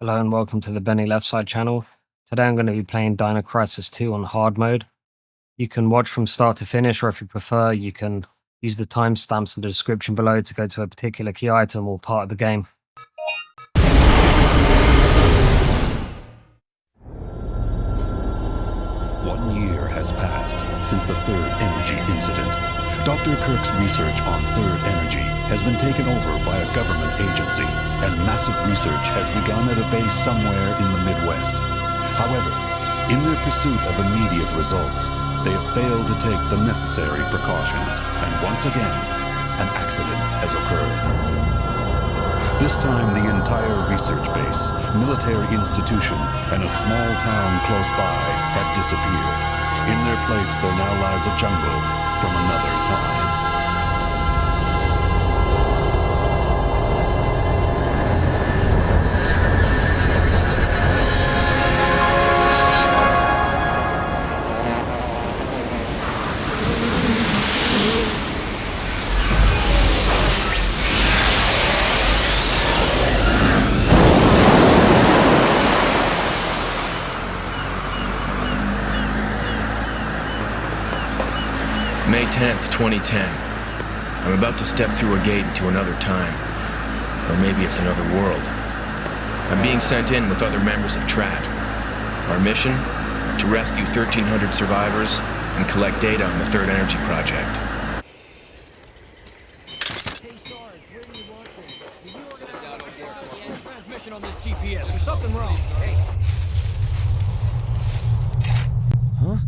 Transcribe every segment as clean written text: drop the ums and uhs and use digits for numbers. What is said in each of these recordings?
Hello and welcome to the Benny Left Side channel. Today I'm going to be playing Dino Crisis 2 on hard mode. You can watch from start to finish, or if you prefer, you can use the timestamps in the description below to go to a particular key item or part of the game. 1 year has passed since the third energy incident. Dr. Kirk's research on third energy has been taken over by a government agency, and massive research has begun at a base somewhere in the Midwest. However, in their pursuit of immediate results, they have failed to take the necessary precautions, and once again, an accident has occurred. This time, the entire research base, military institution, and a small town close by have disappeared. In their place, there now lies a jungle from another time. May 10th, 2010. I'm about to step through a gate into another time. Or maybe it's another world. I'm being sent in with other members of TRAT. Our mission? To rescue 1,300 survivors and collect data on the Third Energy Project. Hey Sarge, where do you want this? Did you organize a transmission on this GPS? There's something wrong. Hey. Huh?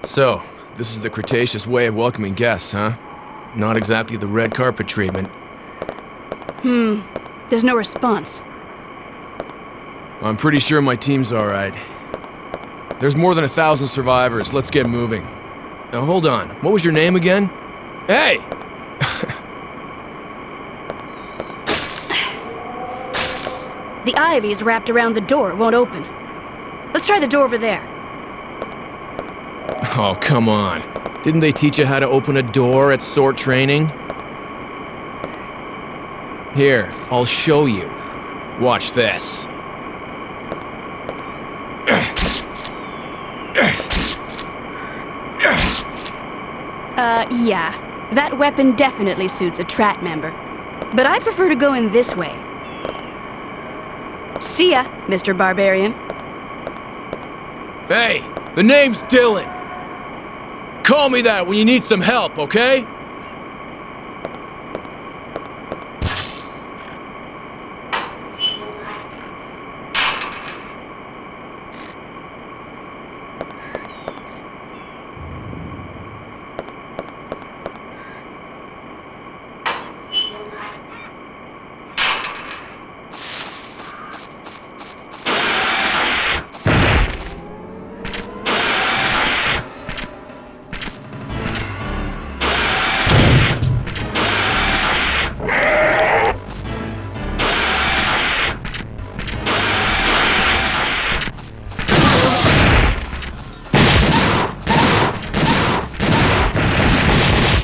So, this is the Cretaceous way of welcoming guests, huh? Not exactly the red carpet treatment. There's no response. I'm pretty sure my team's alright. There's more than 1,000 survivors. Let's get moving. Now hold on. What was your name again? Hey! The ivy's wrapped around the door. It won't open. Let's try the door over there. Oh, come on. Didn't they teach you how to open a door at SORT training? Here, I'll show you. Watch this. Yeah. That weapon definitely suits a TRAT member. But I prefer to go in this way. See ya, Mr. Barbarian. Hey, the name's Dylan. Call me that when you need some help, okay?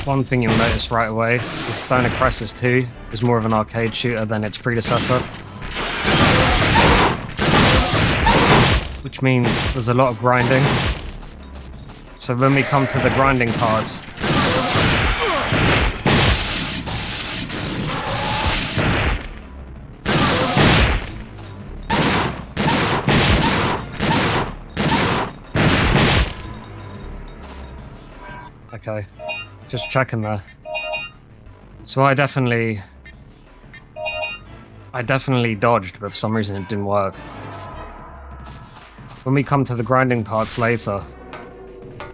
One thing you'll notice right away is Dino Crisis 2 is more of an arcade shooter than its predecessor. Which means there's a lot of grinding. So when we come to the grinding parts, okay, just checking there. So I definitely dodged, but for some reason it didn't work. When we come to the grinding parts later,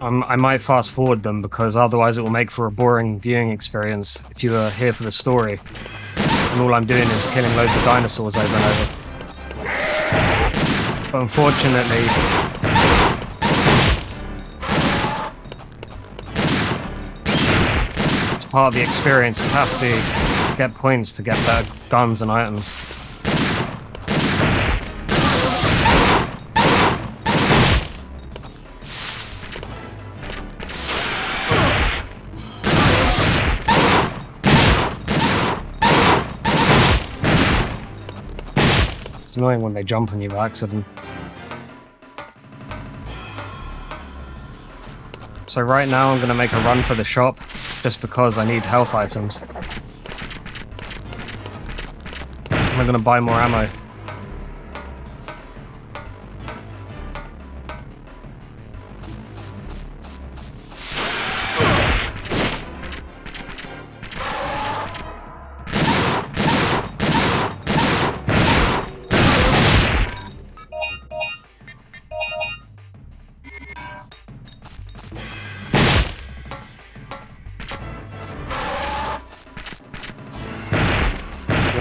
I might fast forward them because otherwise it will make for a boring viewing experience if you are here for the story. And all I'm doing is killing loads of dinosaurs over and over. But unfortunately, it's part of the experience. You have to get points to get better guns and items. It's annoying when they jump on you by accident. So right now I'm going to make a run for the shop, just because I need health items. I'm going to buy more ammo.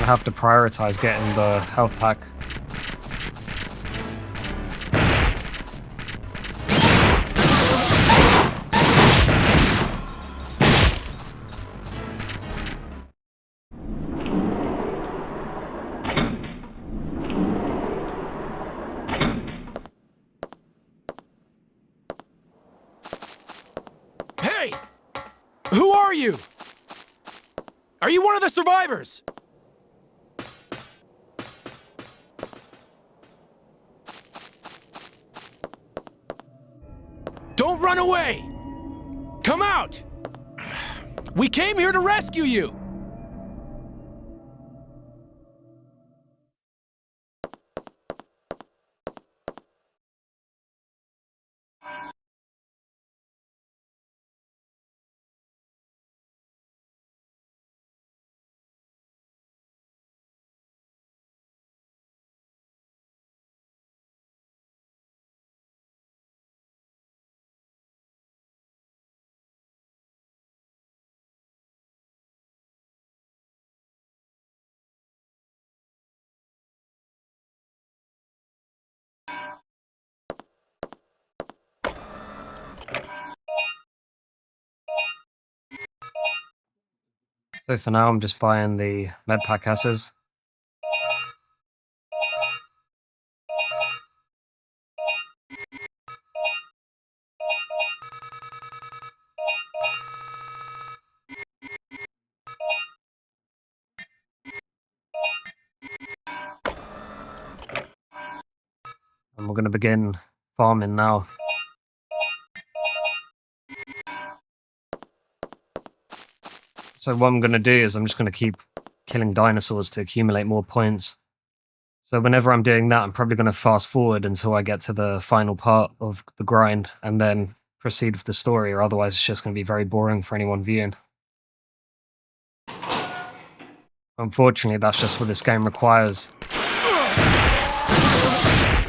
Have to prioritize getting the health pack. Hey! Who are you? Are you one of the survivors? Don't run away! Come out! We came here to rescue you! So for now I'm just buying the med pack S's. And we're going to begin farming now. So what I'm going to do is I'm just going to keep killing dinosaurs to accumulate more points. So whenever I'm doing that, I'm probably going to fast forward until I get to the final part of the grind and then proceed with the story, or otherwise it's just going to be very boring for anyone viewing. Unfortunately, that's just what this game requires.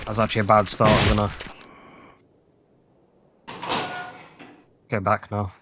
That's actually a bad start. I'm going to go back now.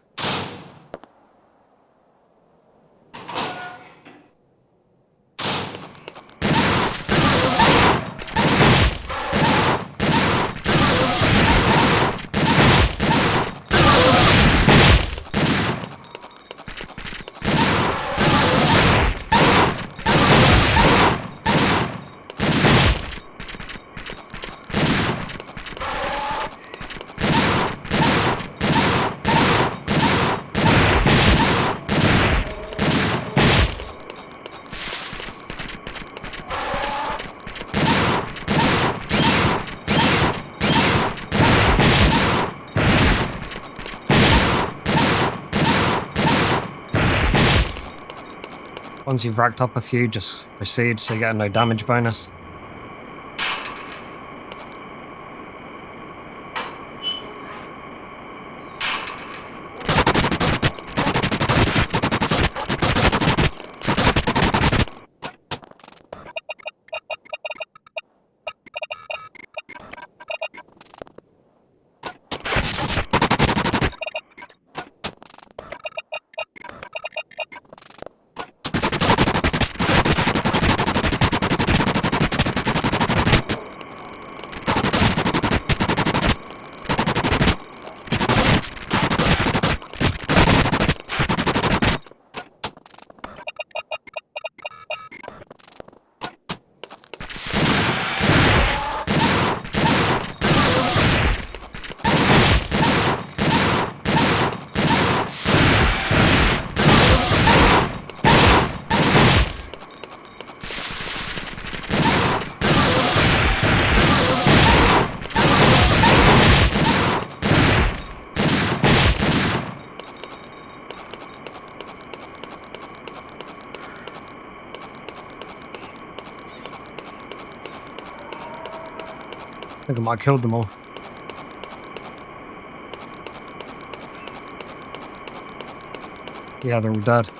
Once you've racked up a few, just proceed so you get a no damage bonus. I think I might have killed them all. Yeah, they're all dead.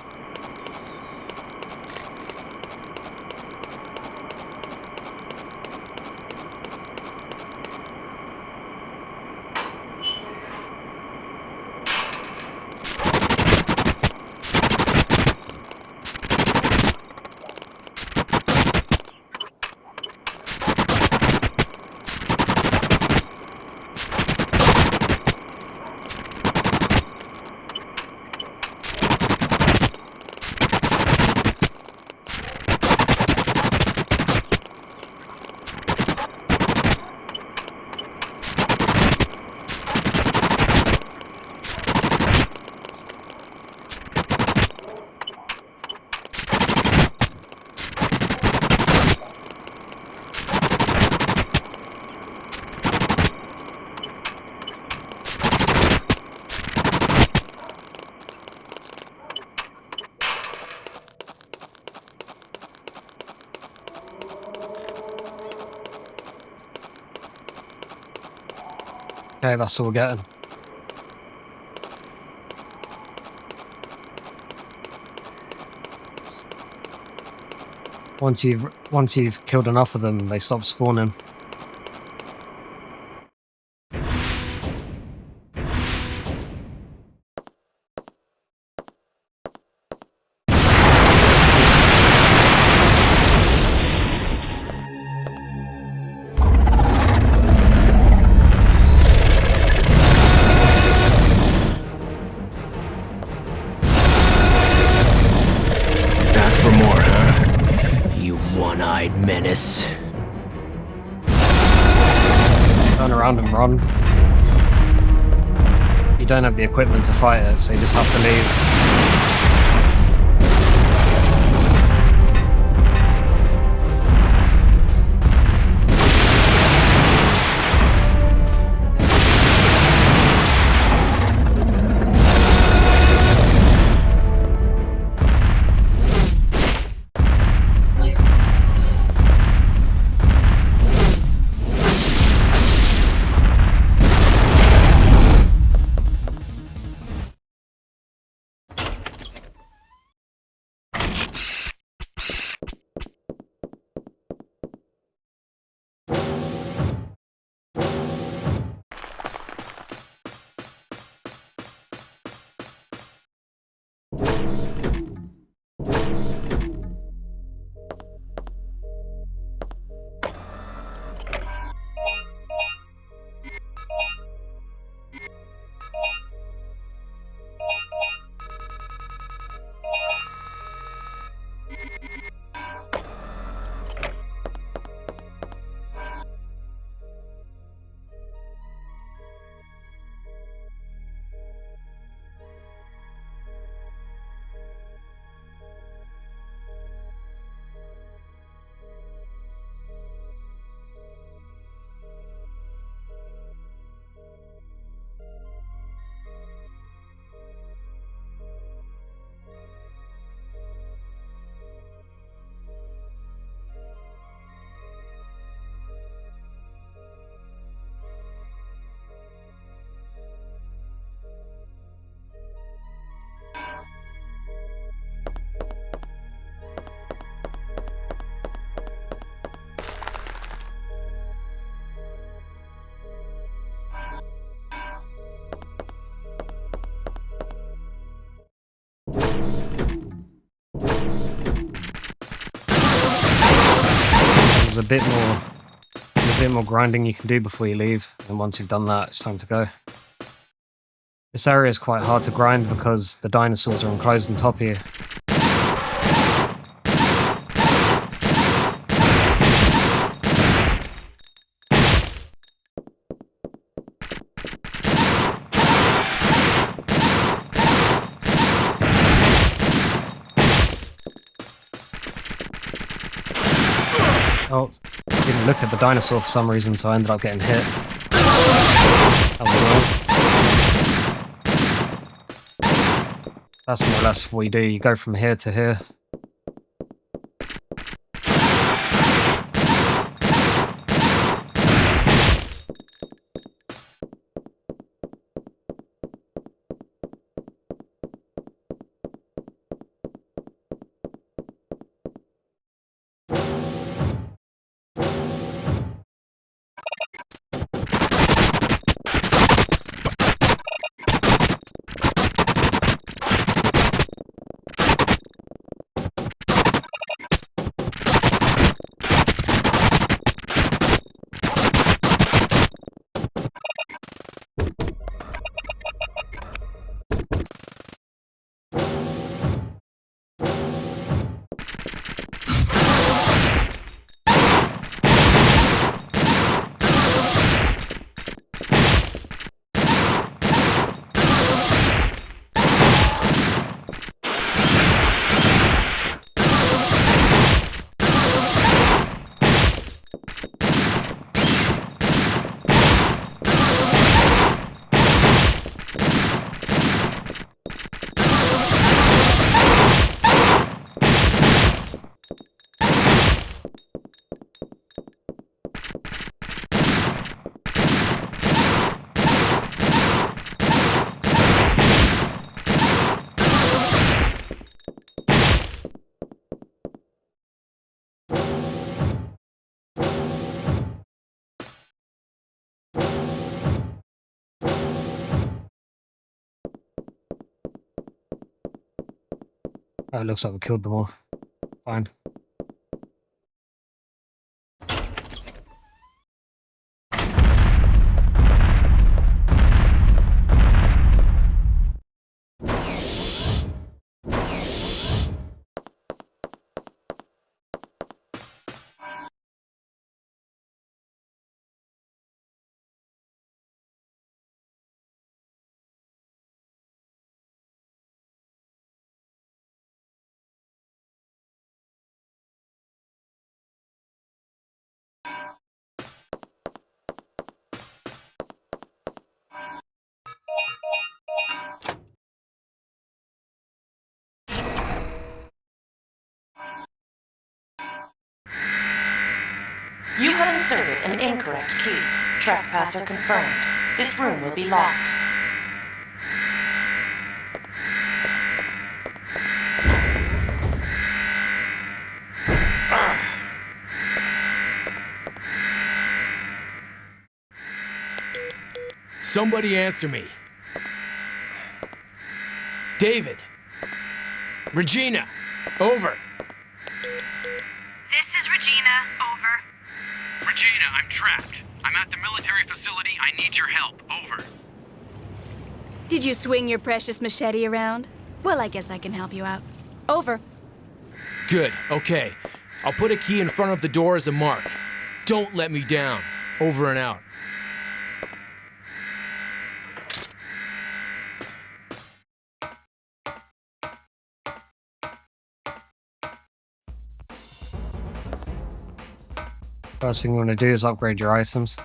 Okay, that's all we're getting. Once you've killed enough of them, they stop spawning. For more, huh? You one-eyed menace. Turn around and run. You don't have the equipment to fight it, so you just have to leave. There's a bit more grinding you can do before you leave, and once you've done that, it's time to go. This area is quite hard to grind because the dinosaurs are enclosed on top here. Oh, didn't look at the dinosaur for some reason, so I ended up getting hit. That was annoying. That's more or less what you do. You go from here to here. Oh, it looks like we killed them all. Fine. You have inserted an incorrect key. Trespasser confirmed. This room will be locked. Somebody answer me. David. Regina. Over. This is Regina. Over. Regina, I'm trapped. I'm at the military facility. I need your help. Over. Did you swing your precious machete around? Well, I guess I can help you out. Over. Good. Okay. I'll put a key in front of the door as a mark. Don't let me down. Over and out. First thing you want to do is upgrade your items.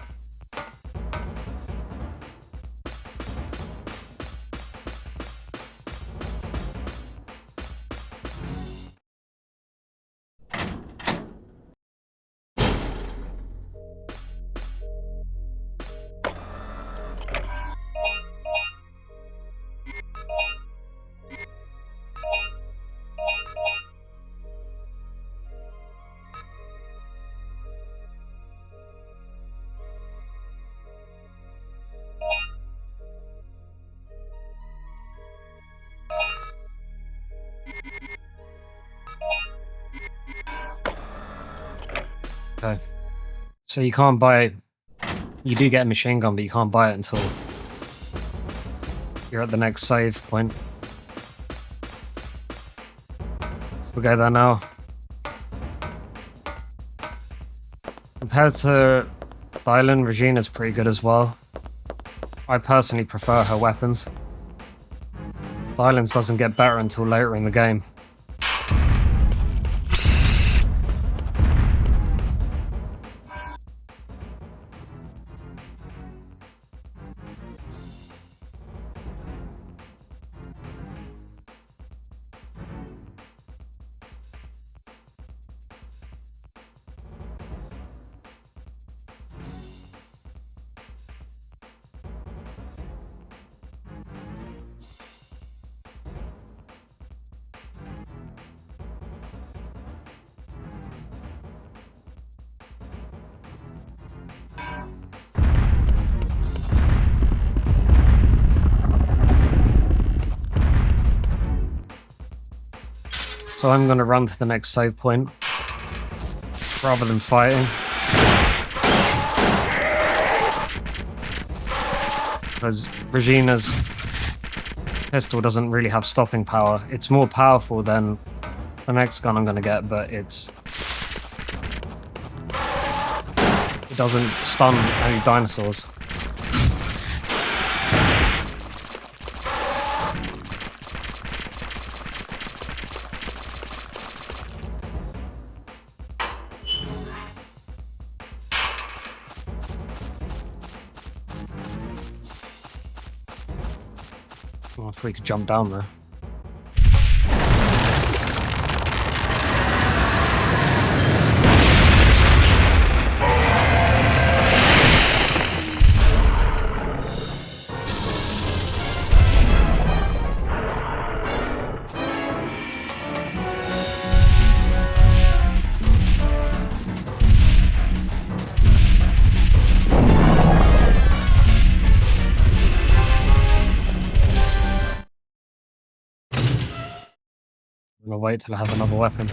Okay. So you can't buy it. You do get a machine gun, but you can't buy it until you're at the next save point. We'll go there now. Compared to Dylan, Regina's pretty good as well. I personally prefer her weapons. Dylan's doesn't get better until later in the game. So I'm going to run to the next save point rather than fighting. Because Regina's pistol doesn't really have stopping power. It's more powerful than the next gun I'm going to get, but it doesn't stun any dinosaurs. Well, if we could jump down there. I'm gonna wait till I have another weapon.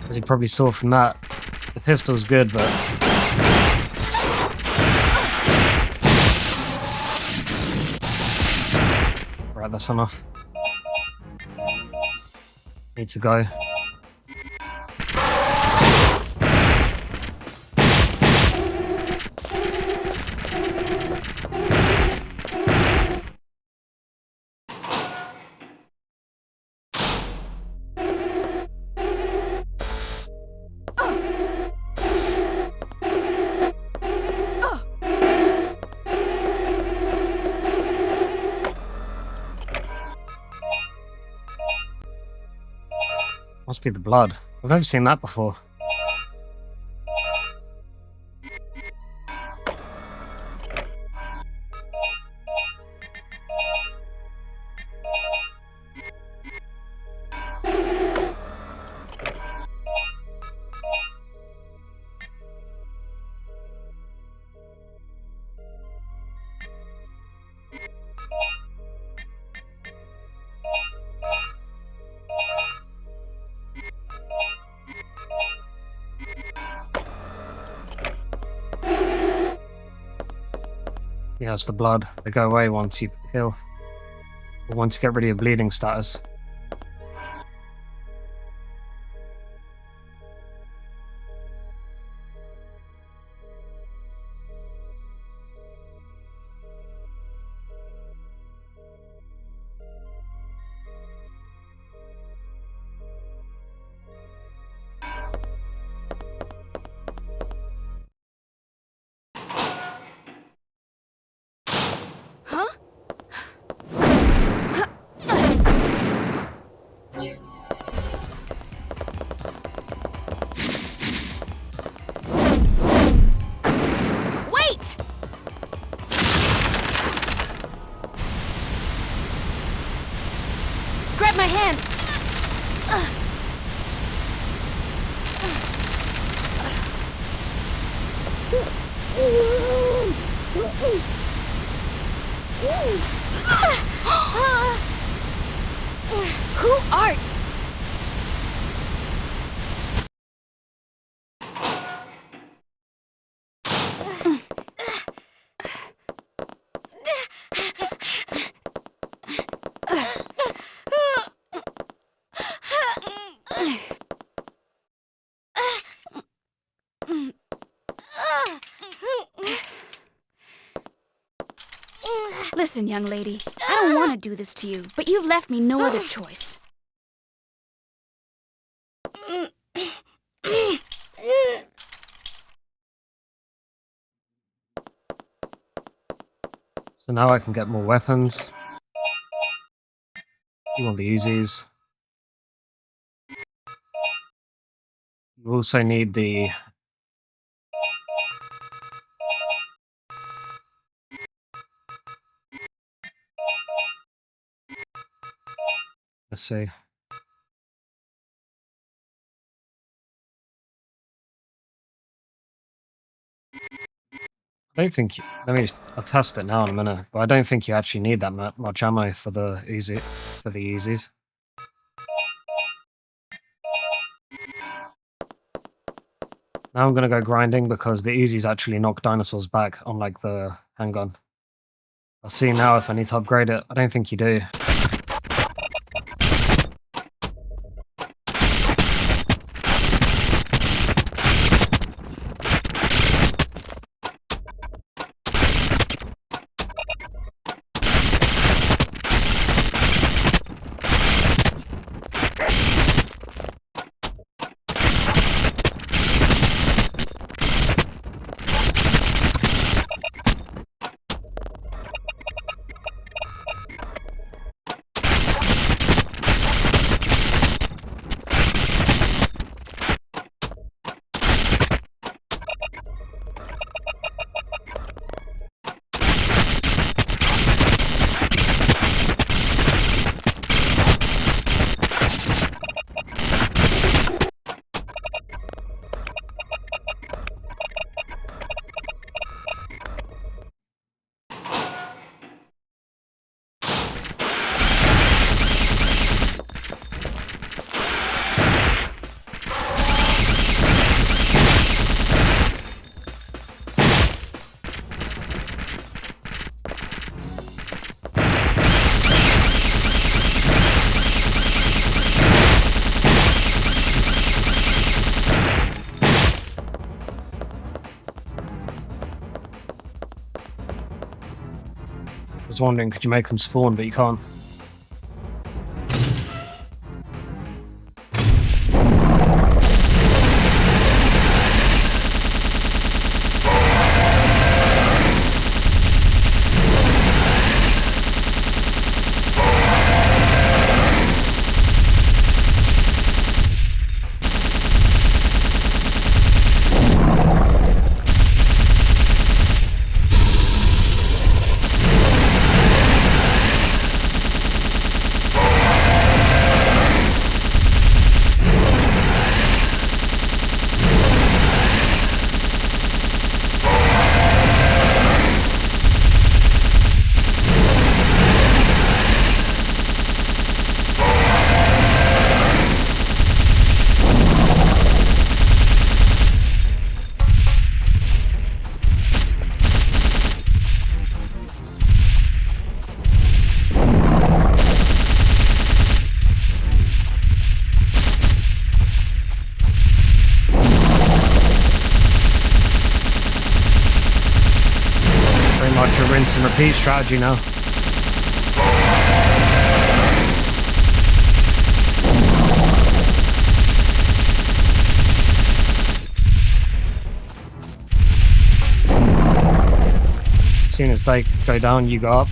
As you probably saw from that, the pistol's good, but right, that's enough. Need to go. Must be the blood. I've never seen that before. Yeah, it's the blood. They go away once you heal. Or once you get rid of your bleeding status. Grab my hand! Who are... Listen, young lady, I don't want to do this to you, but you've left me no other choice. So now I can get more weapons. You want the Uzis. You also need the... Let's see. I don't think... I'll test it now in a minute, but I don't think you actually need that much ammo for the Uzis. Now I'm gonna go grinding because the Uzis actually knock dinosaurs back, unlike the handgun. I'll see now if I need to upgrade it. I don't think you do. I was wondering, could you make them spawn, but you can't. Much a rinse and repeat strategy now. As soon as they go down, you go up.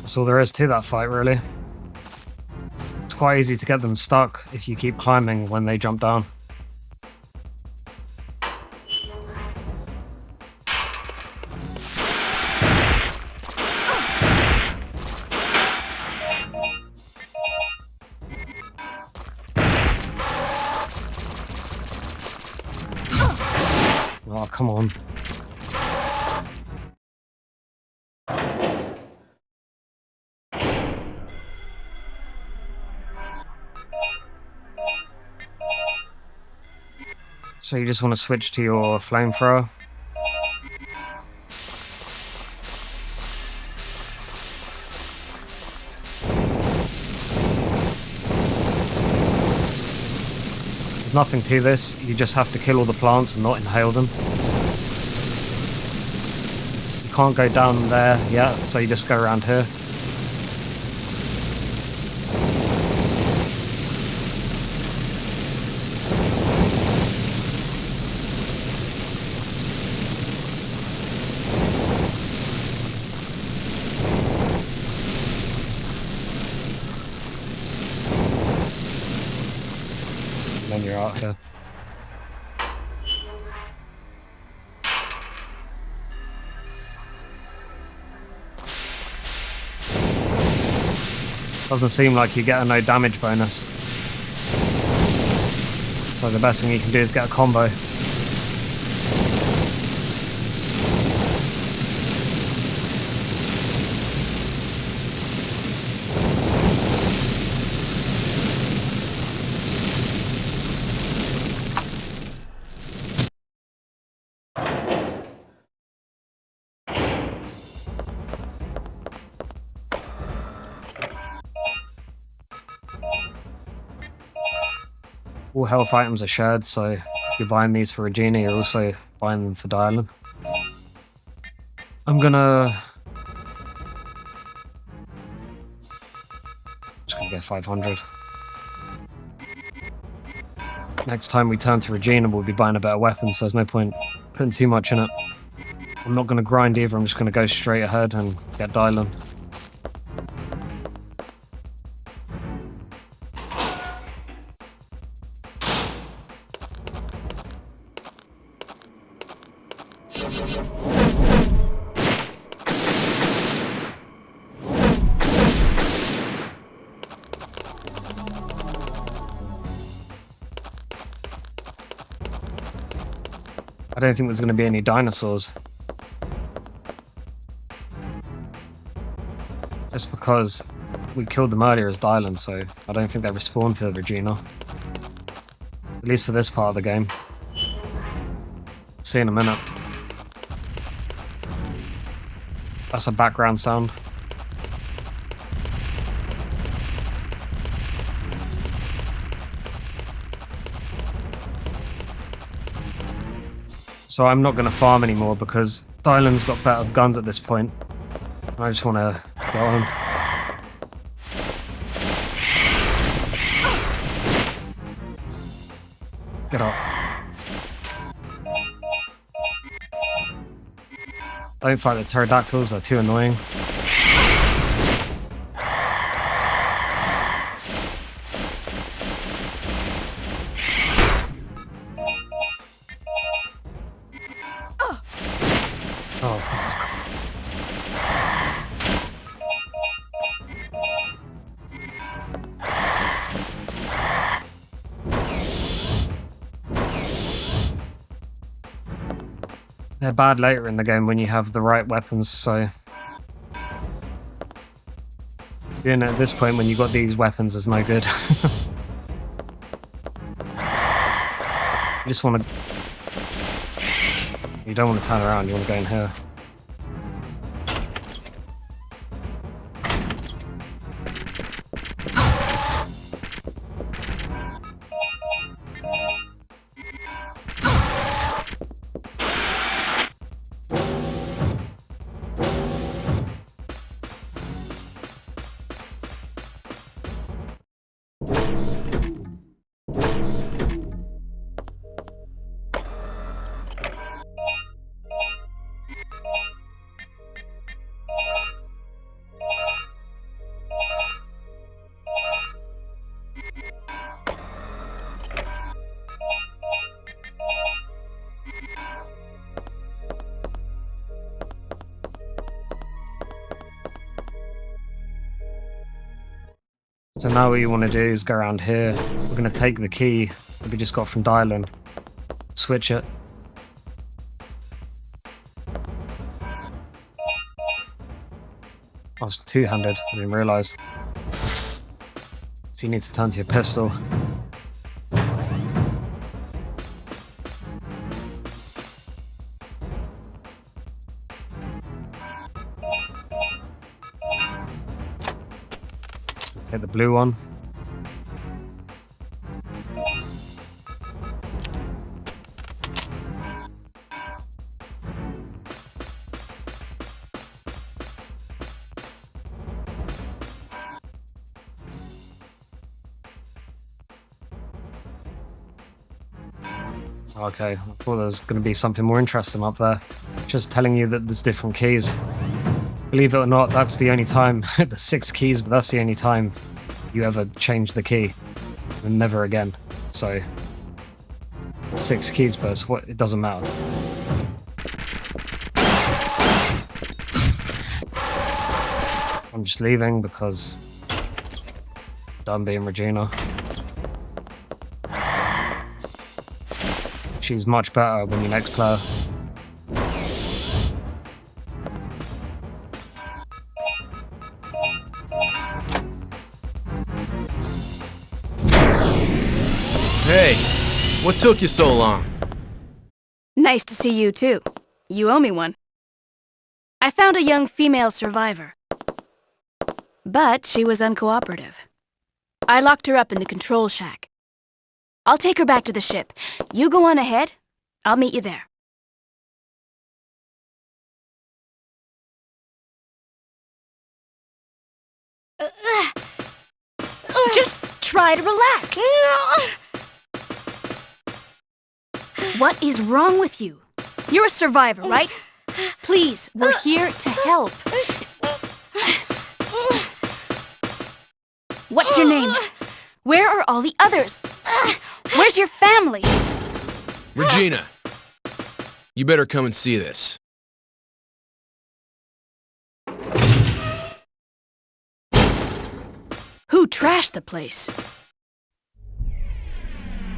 That's all there is to that fight, really. It's quite easy to get them stuck if you keep climbing when they jump down. Oh, come on. So you just want to switch to your flamethrower. There's nothing to this, you just have to kill all the plants and not inhale them. You can't go down there yet, so you just go around here. And then you're out here. Doesn't seem like you get a no damage bonus. So the best thing you can do is get a combo. All health items are shared, so if you're buying these for Regina, you're also buying them for Dylan. I'm gonna... just gonna get 500. Next time we turn to Regina, we'll be buying a better weapon, so there's no point putting too much in it. I'm not gonna grind either, I'm just gonna go straight ahead and get Dylan. I don't think there's going to be any dinosaurs. Just because we killed them earlier as Dylan, so I don't think they respawn for Regina. At least for this part of the game. See in a minute. That's a background sound. So I'm not going to farm anymore because Dylan's got better guns at this point. I just want to go on. Get up. Don't fight the pterodactyls, they're too annoying. Oh god. They're bad later in the game when you have the right weapons, so... Doing it at this point when you got these weapons is no good. You just want to... You don't want to turn around, you want to go in here. So now what you want to do is go around here. We're going to take the key that we just got from Dylan, switch it. I was two-handed, I didn't realise. So you need to turn to your pistol. Take the blue one. Okay, I thought there was going to be something more interesting up there. Just telling you that there's different keys. Believe it or not, that's the only time, there's 6 keys, but that's the only time you ever change the key. And never again. So, 6 keys, but it doesn't matter. I'm just leaving because I'm done being Regina. She's much better when you're next player. Hey, what took you so long? Nice to see you, too. You owe me one. I found a young female survivor. But she was uncooperative. I locked her up in the control shack. I'll take her back to the ship. You go on ahead. I'll meet you there. Just try to relax. What is wrong with you? You're a survivor, right? Please, we're here to help. What's your name? Where are all the others? Where's your family? Regina, you better come and see this. Who trashed the place?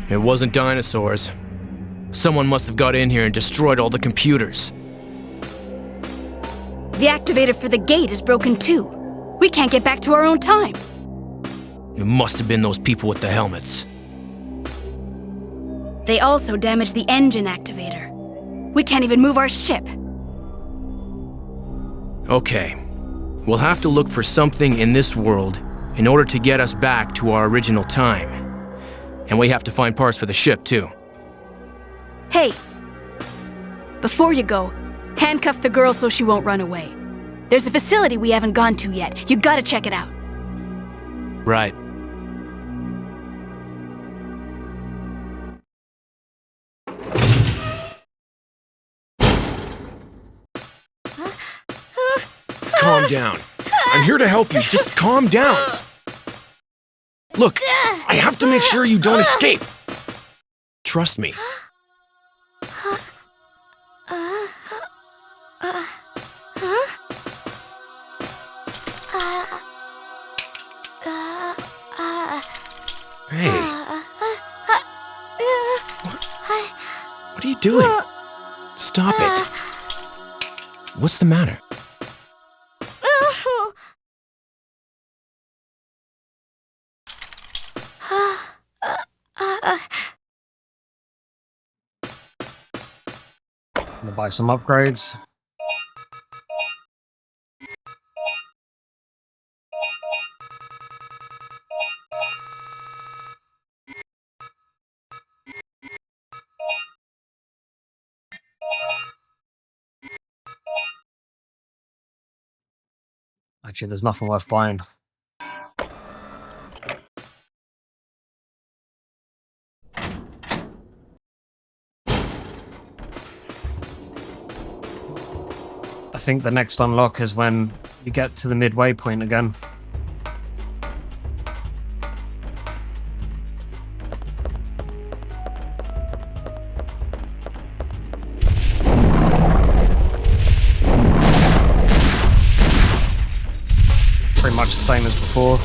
It wasn't dinosaurs. Someone must have got in here and destroyed all the computers. The activator for the gate is broken too. We can't get back to our own time. It must have been those people with the helmets. They also damaged the engine activator. We can't even move our ship. Okay. We'll have to look for something in this world in order to get us back to our original time. And we have to find parts for the ship, too. Hey! Before you go, handcuff the girl so she won't run away. There's a facility we haven't gone to yet. You gotta check it out. Right. Calm down. I'm here to help you. Just calm down. Look, I have to make sure you don't escape. Trust me. Hey. What are you doing? Stop it. What's the matter? I'm gonna buy some upgrades. Actually, there's nothing worth buying. I think the next unlock is when you get to the midway point again. Pretty much the same as before.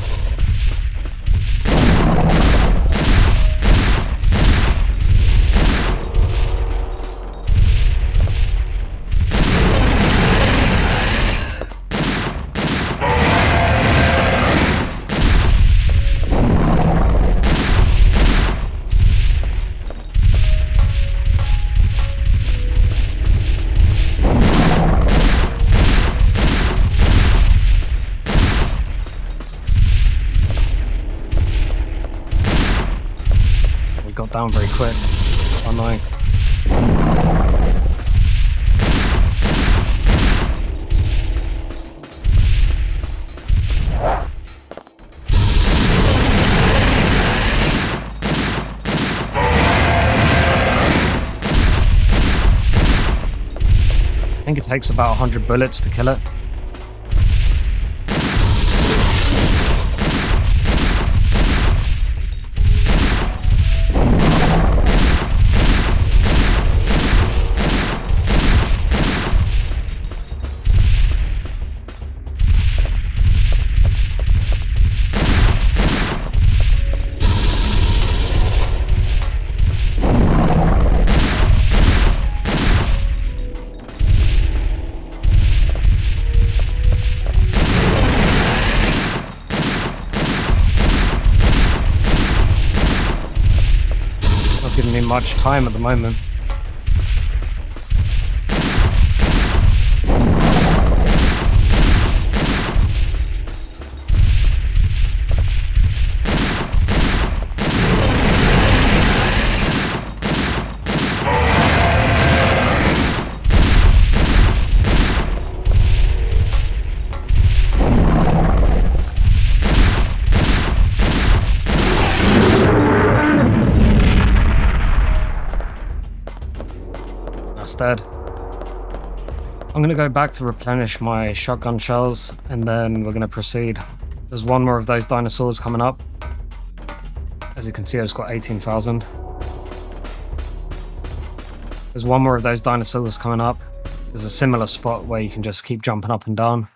down very quick. Annoying. I think it takes about 100 bullets to kill it. Giving me much time at the moment. Dead. I'm going to go back to replenish my shotgun shells and then we're going to proceed. There's one more of those dinosaurs coming up. As you can see, I've just got 18,000. There's one more of those dinosaurs coming up. There's a similar spot where you can just keep jumping up and down.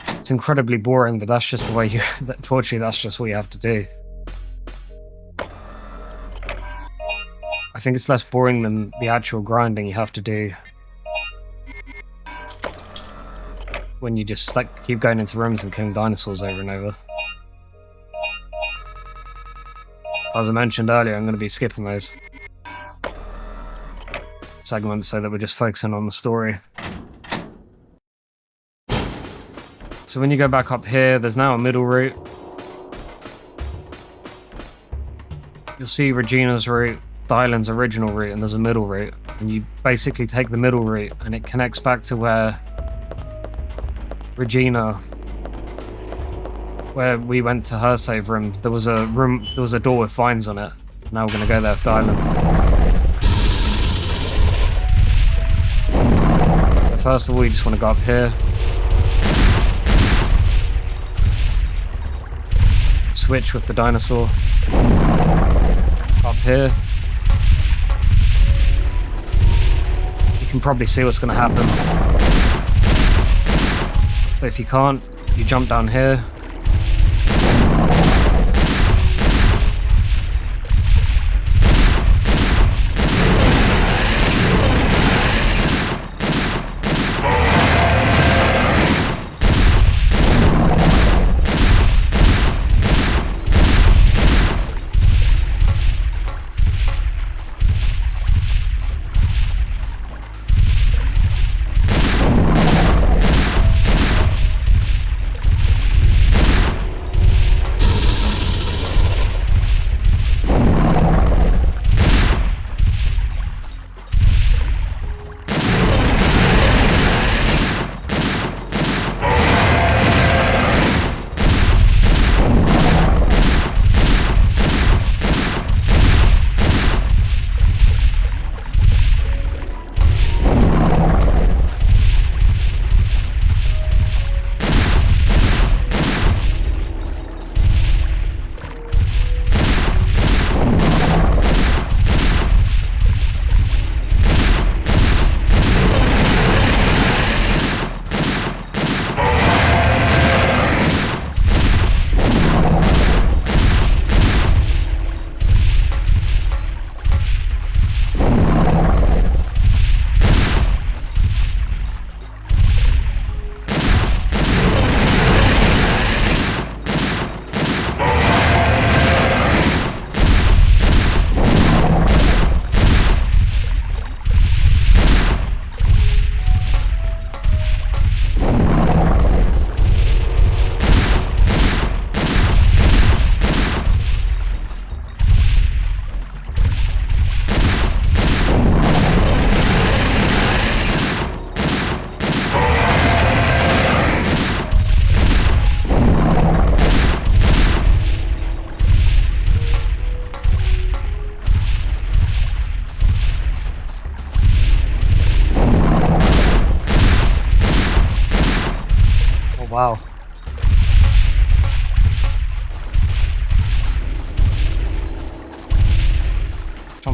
It's incredibly boring, but that's just the way you... Unfortunately, that's just what you have to do. I think it's less boring than the actual grinding you have to do when you just keep going into rooms and killing dinosaurs over and over. As I mentioned earlier, I'm going to be skipping those segments so that we're just focusing on the story. So when you go back up here, there's now a middle route. You'll see Regina's route, Dylan's original route, and there's a middle route, and you basically take the middle route and it connects back to where Regina, where we went to her save room. There was a door with vines on it. Now we're going to go there with Dylan. But first of all, you just want to go up here, switch with the dinosaur up here. You can probably see what's going to happen. But if you can't, you jump down here.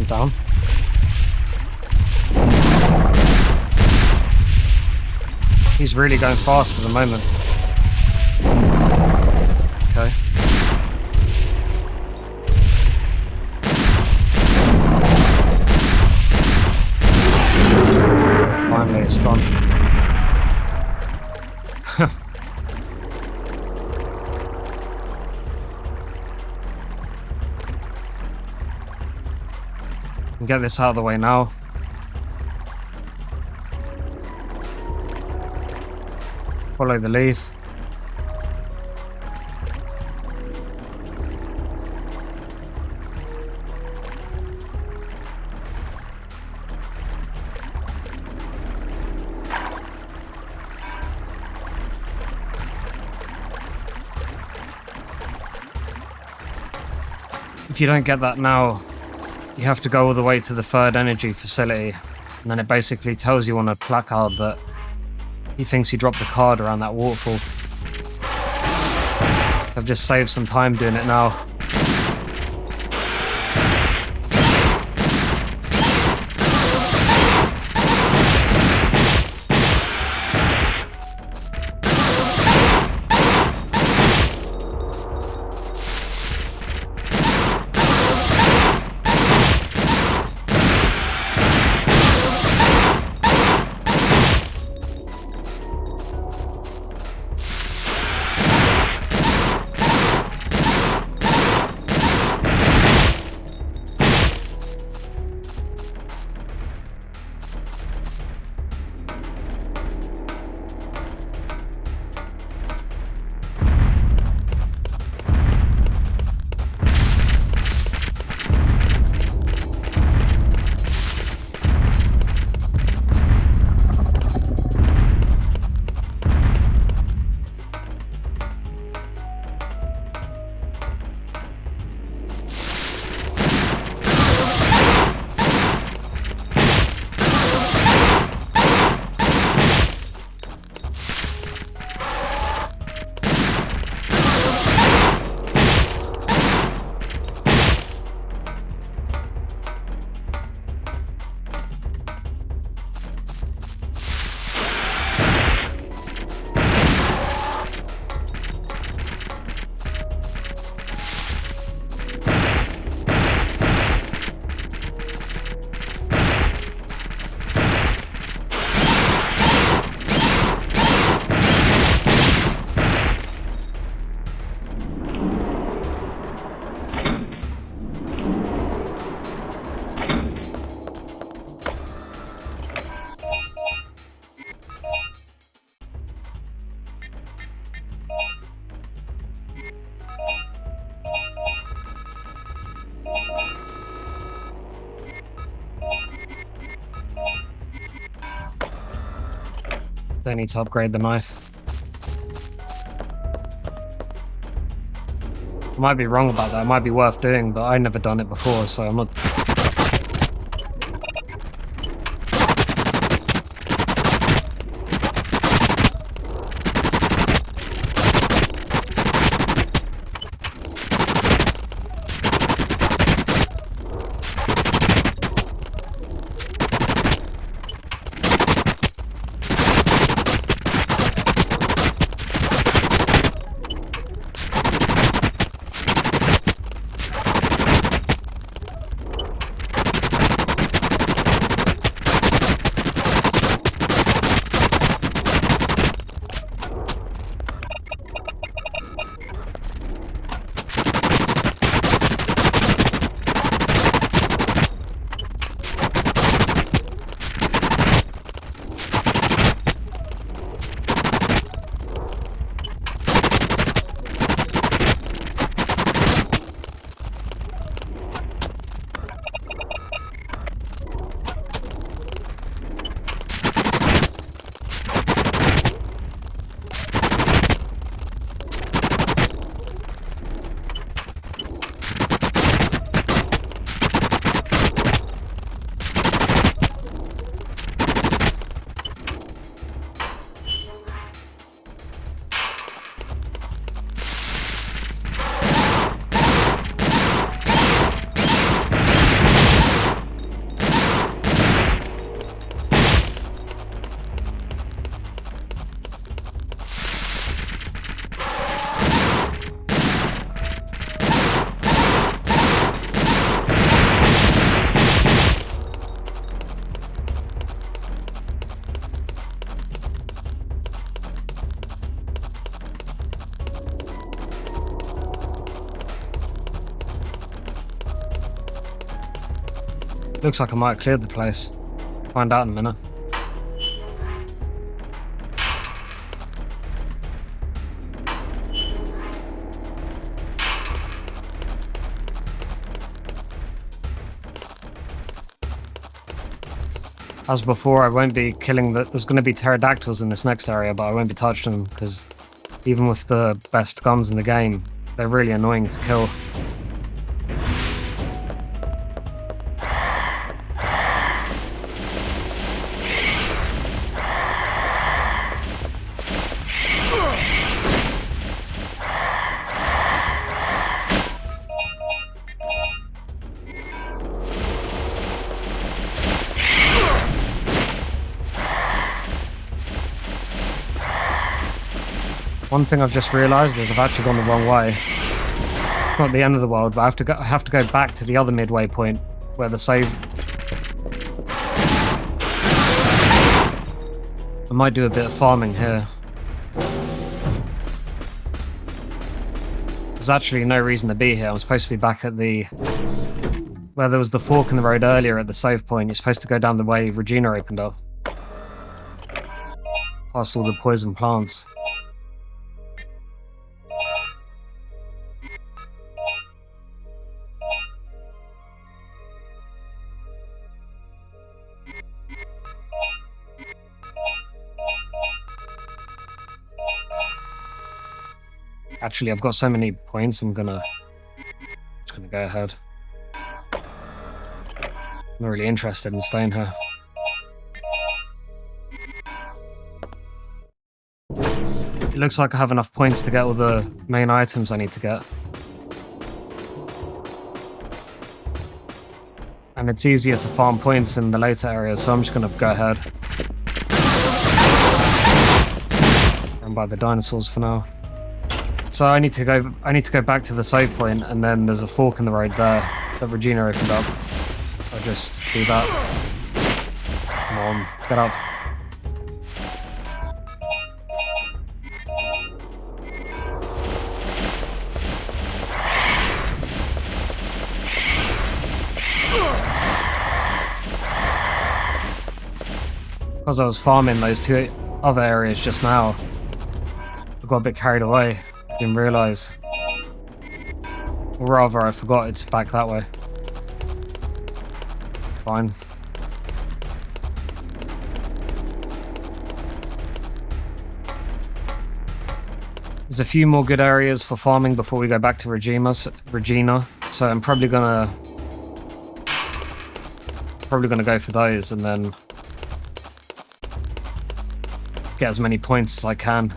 jump down. He's really going fast at the moment. Okay. Finally, it's gone. Get this out of the way now. Follow the leaf. If you don't get that now, you have to go all the way to the third energy facility, and then it basically tells you on a placard that he thinks you dropped the card around that waterfall. I've just saved some time doing it now. Don't need to upgrade the knife. I might be wrong about that. It might be worth doing, but I've never done it before, so I'm not... Looks like I might have cleared the place. Find out in a minute. As before, I won't be killing there's going to be pterodactyls in this next area, but I won't be touching them because even with the best guns in the game, they're really annoying to kill. One thing I've just realised is I've actually gone the wrong way. It's not the end of the world, but I have to go back to the other midway point where the save. I might do a bit of farming here. There's actually no reason to be here. I'm supposed to be back at the where there was the fork in the road earlier at the save point. You're supposed to go down the way Regina opened up, past all the poison plants. Actually, I've got so many points, I'm just gonna go ahead. I'm not really interested in staying here. It looks like I have enough points to get all the main items I need to get. And it's easier to farm points in the later areas, so I'm just gonna go ahead. Run by the dinosaurs for now. So I need to go back to the save point, and then there's a fork in the road there that Regina opened up. I'll just do that. Come on, get up. Because I was farming those two other areas just now, I got a bit carried away. Didn't realise. Or rather, I forgot it's back that way. Fine. There's a few more good areas for farming before we go back to Regina, so I'm probably gonna go for those and then get as many points as I can.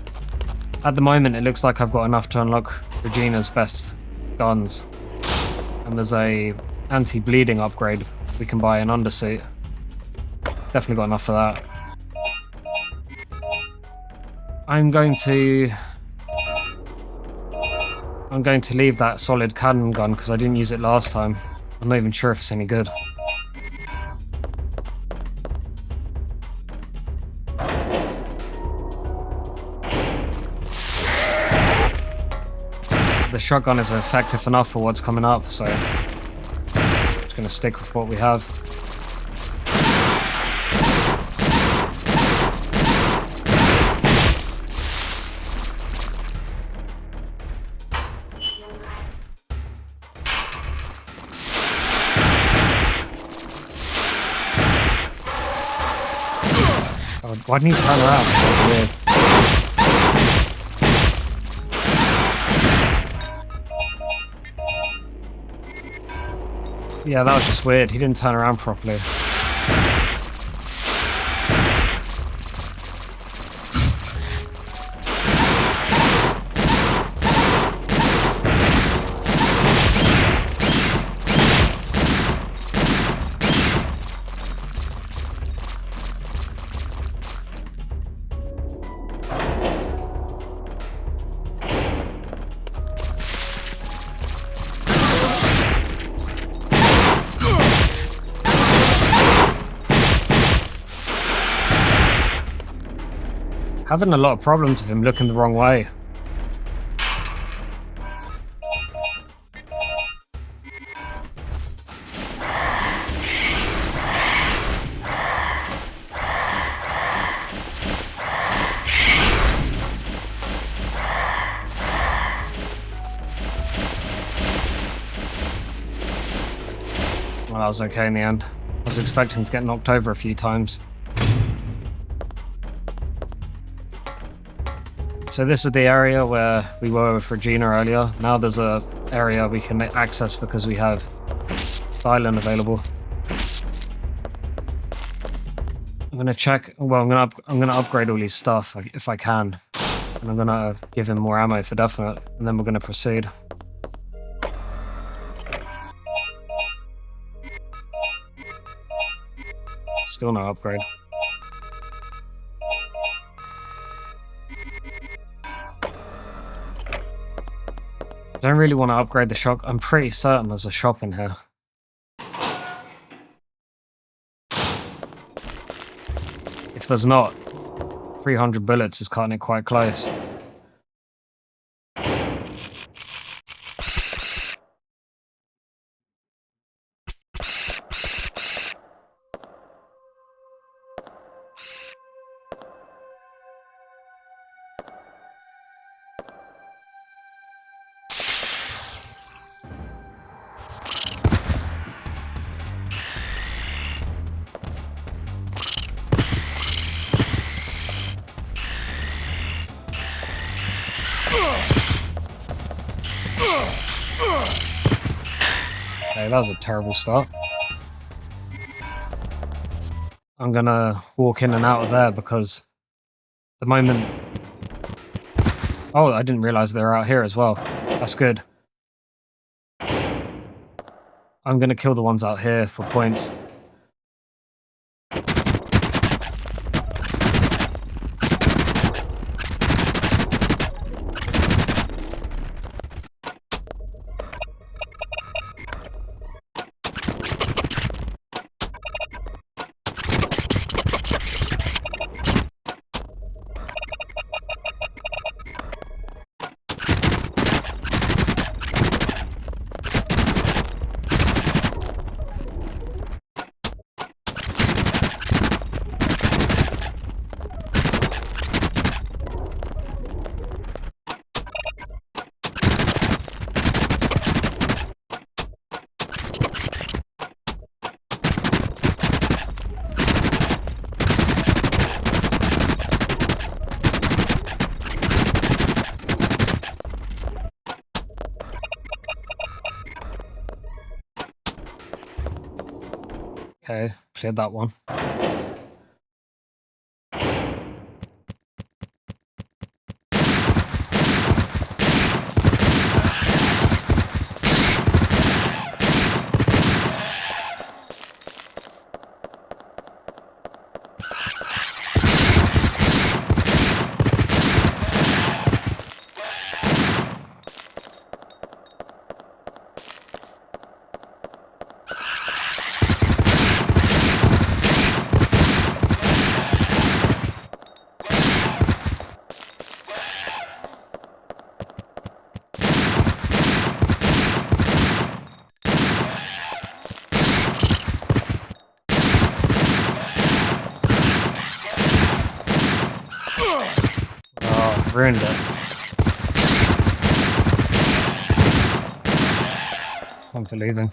At the moment, it looks like I've got enough to unlock Regina's best guns. And there's a anti-bleeding upgrade we can buy an undersuit. Definitely got enough for that. I'm going to leave that solid cannon gun because I didn't use it last time. I'm not even sure if it's any good. The shotgun is effective enough for what's coming up, so I'm just going to stick with what we have. Oh, why didn't he turn around? That's weird. Yeah, that was just weird. He didn't turn around properly. Having a lot of problems with him looking the wrong way. Well, that was okay in the end. I was expecting to get knocked over a few times. So this is the area where we were with Regina earlier. Now there's a area we can access because we have the island available. I'm gonna check. Well, I'm gonna upgrade all these stuff if I can, and I'm gonna give him more ammo for definite, and then we're gonna proceed. Still no upgrade. Don't really want to upgrade the shop. I'm pretty certain there's a shop in here. If there's not, 300 bullets is cutting it quite close. Okay, that was a terrible start. I'm gonna walk in and out of there because the moment... Oh, I didn't realize they were out here as well. That's good. I'm gonna kill the ones out here for points. Okay, cleared that one. Oh, ruined it. Time for leaving.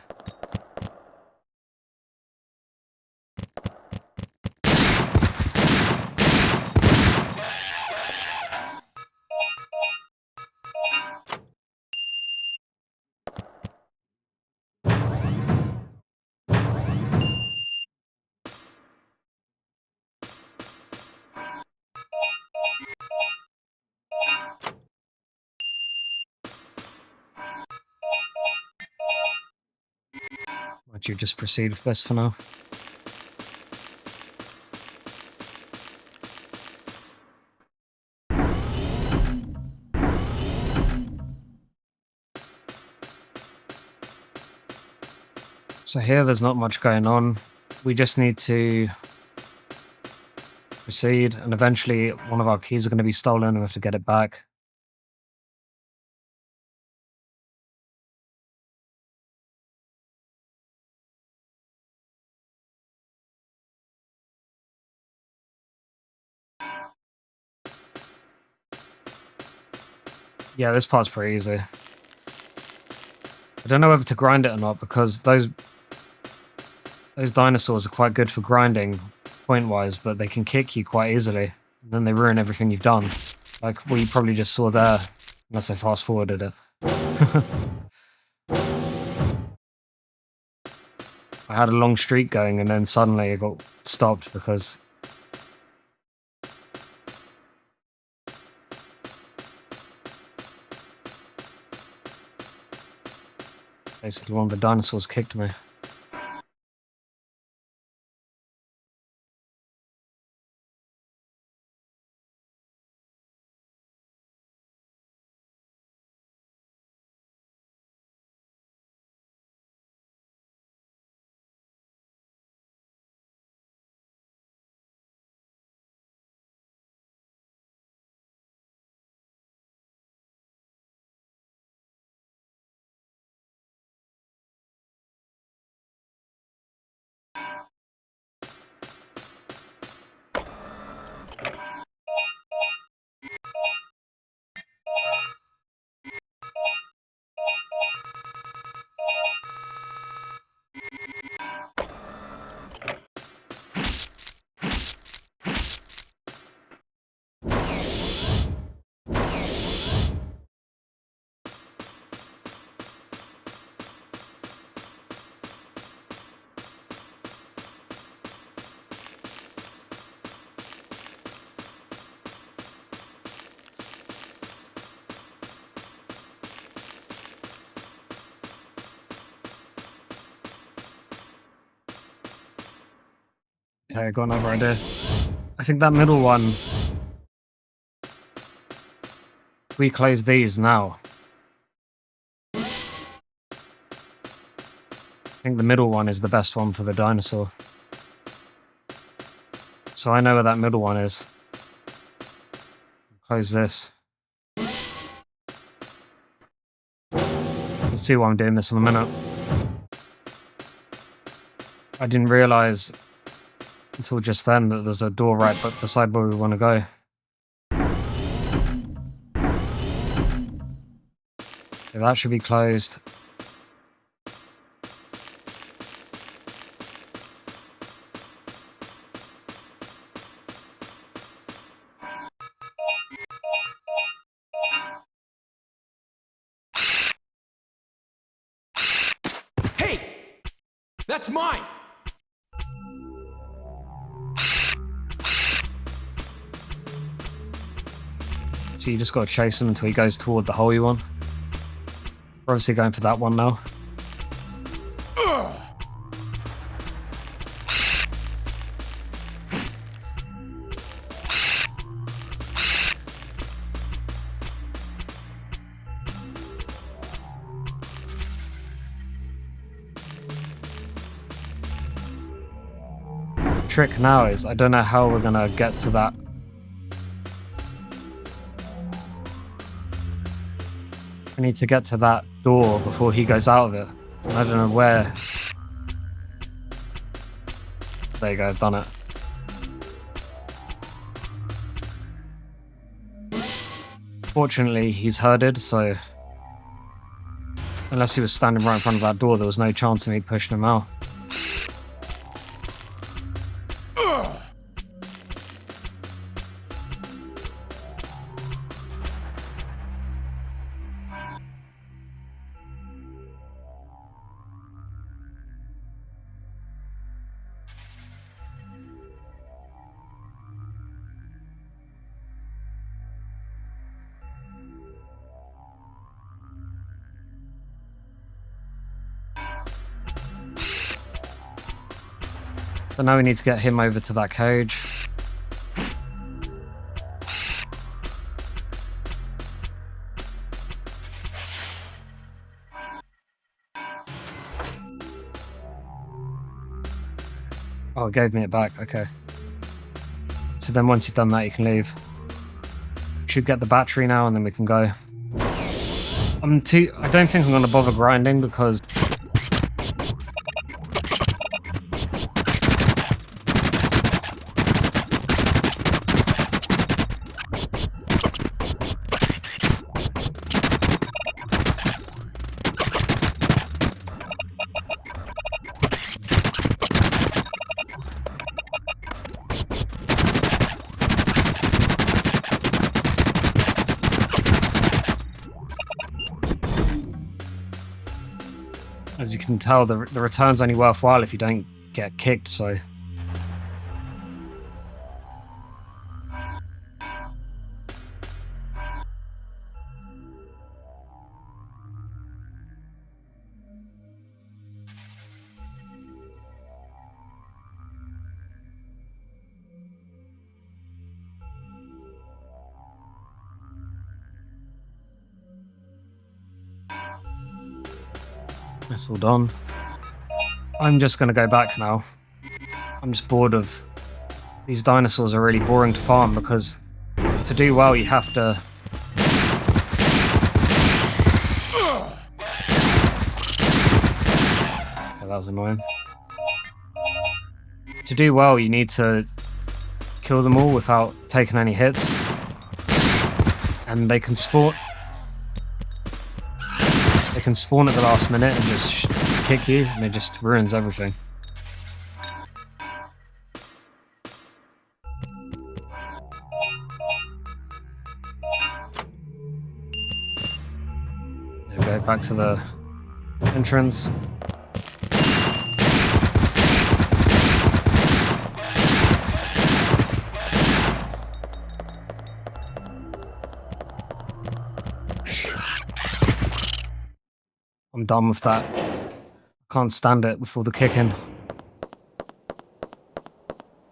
Might you just proceed with this for now? So here there's not much going on. We just need to proceed, and eventually one of our keys are going to be stolen and we have to get it back. Yeah, this part's pretty easy. I don't know whether to grind it or not because those Those dinosaurs are quite good for grinding, point-wise, but they can kick you quite easily. And then they ruin everything you've done. Like what you probably just saw there, unless I fast-forwarded it. I had a long streak going, and then suddenly it got stopped because... basically one of the dinosaurs kicked me. Okay, I got another idea. I think that middle one... we close these now. I think the middle one is the best one for the dinosaur. So I know where that middle one is. Close this. You'll see why I'm doing this in a minute. I didn't realise until just then that there's a door right beside where we want to go. Okay, that should be closed. Hey! That's mine! So you just got to chase him until he goes toward the holy one. We're obviously going for that one now. Trick now is I don't know how we're gonna get to that. I need to get to that door before he goes out of it. I don't know where. There you go, I've done it. Fortunately, he's herded, so unless he was standing right in front of that door, there was no chance of me pushing him out. So now we need to get him over to that cage. Oh, it gave me it back, okay. So then once you've done that, you can leave. Should get the battery now and then we can go. I don't think I'm gonna bother grinding because As you can tell, the return's only worthwhile if you don't get kicked, so... That's all done. I'm just going to go back now. I'm just bored of... These dinosaurs are really boring to farm because to do well you have to... Okay, that was annoying. To do well you need to kill them all without taking any hits. And they can spawn... They can spawn at the last minute and just kick you, and it just ruins everything. There we go, back to the entrance. I'm done with that. I can't stand it before the kicking.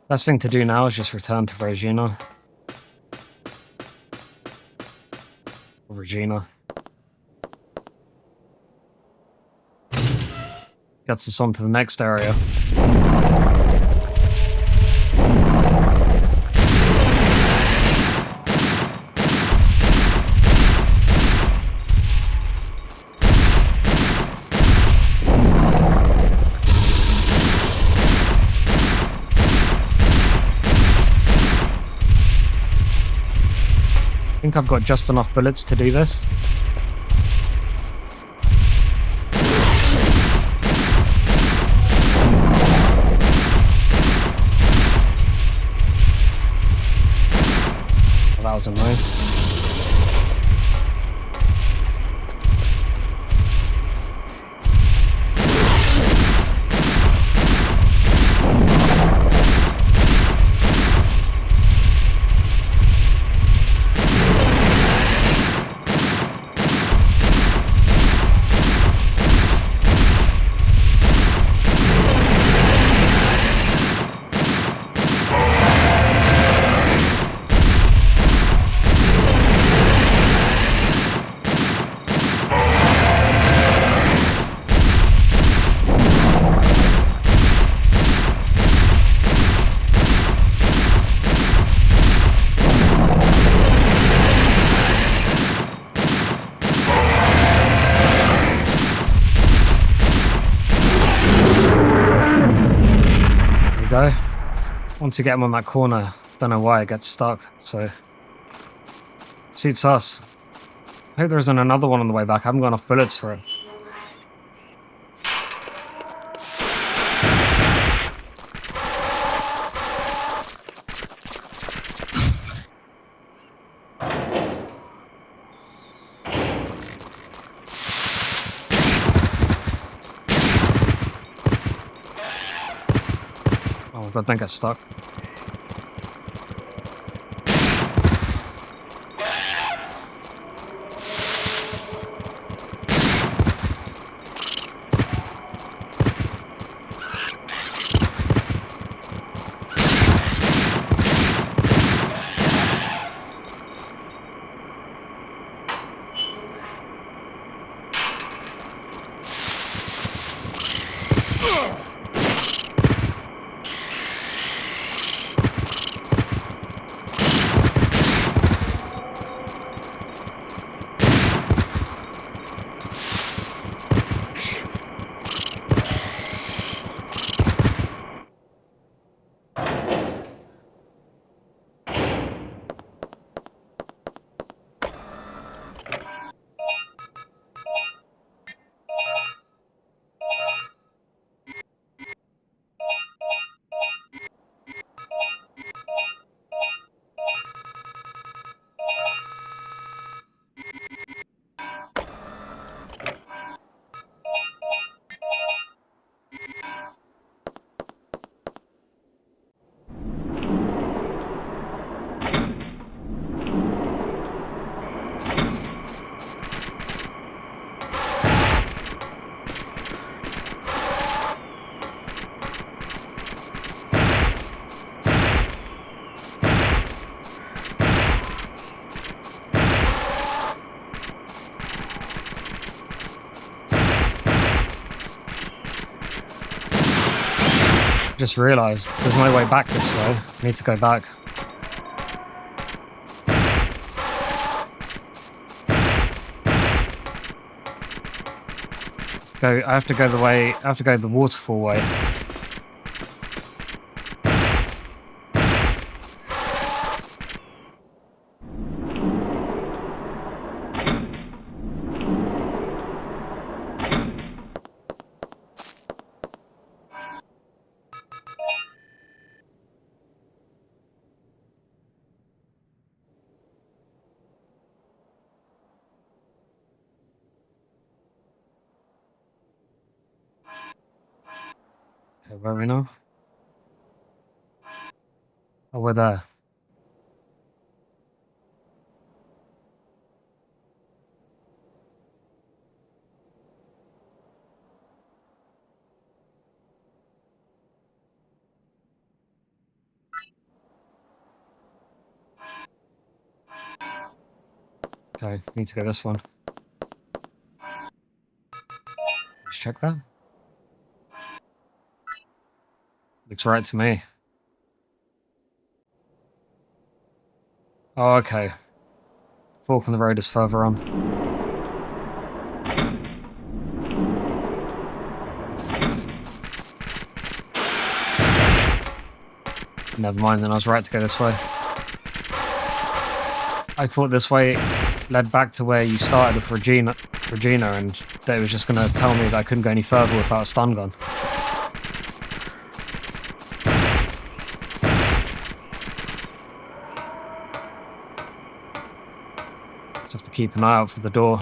Best thing to do now is just return to Regina. Or Regina. Gets us on to the next area. I think I've got just enough bullets to do this. Well, that was annoying. Go. Once you get him on that corner, don't know why it gets stuck, so suits us. I hope there isn't another one on the way back. I haven't got enough bullets for it. But don't get stuck. just realised there's no way back this way. I need to go back. I have to go the way. I have to go the waterfall way. Okay, where are we now? Oh, we're there. Okay, need to go this one. Let's check that. Looks right to me. Oh, okay. Fork in the road is further on. Never mind, then I was right to go this way. I thought this way led back to where you started with Regina, and they was just going to tell me that I couldn't go any further without a stun gun. Just have to keep an eye out for the door.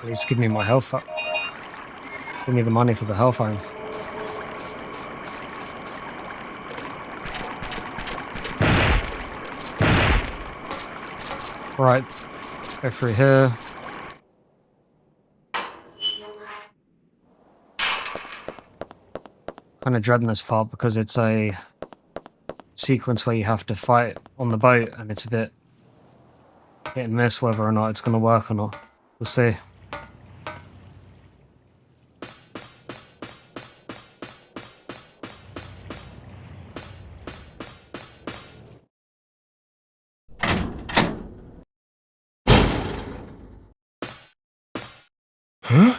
Please give me my health up. Give me the money for the health home. Right, go through here. Kind of dreading this part because it's a sequence where you have to fight on the boat and it's a bit hit and miss whether or not it's going to work or not. We'll see. Huh?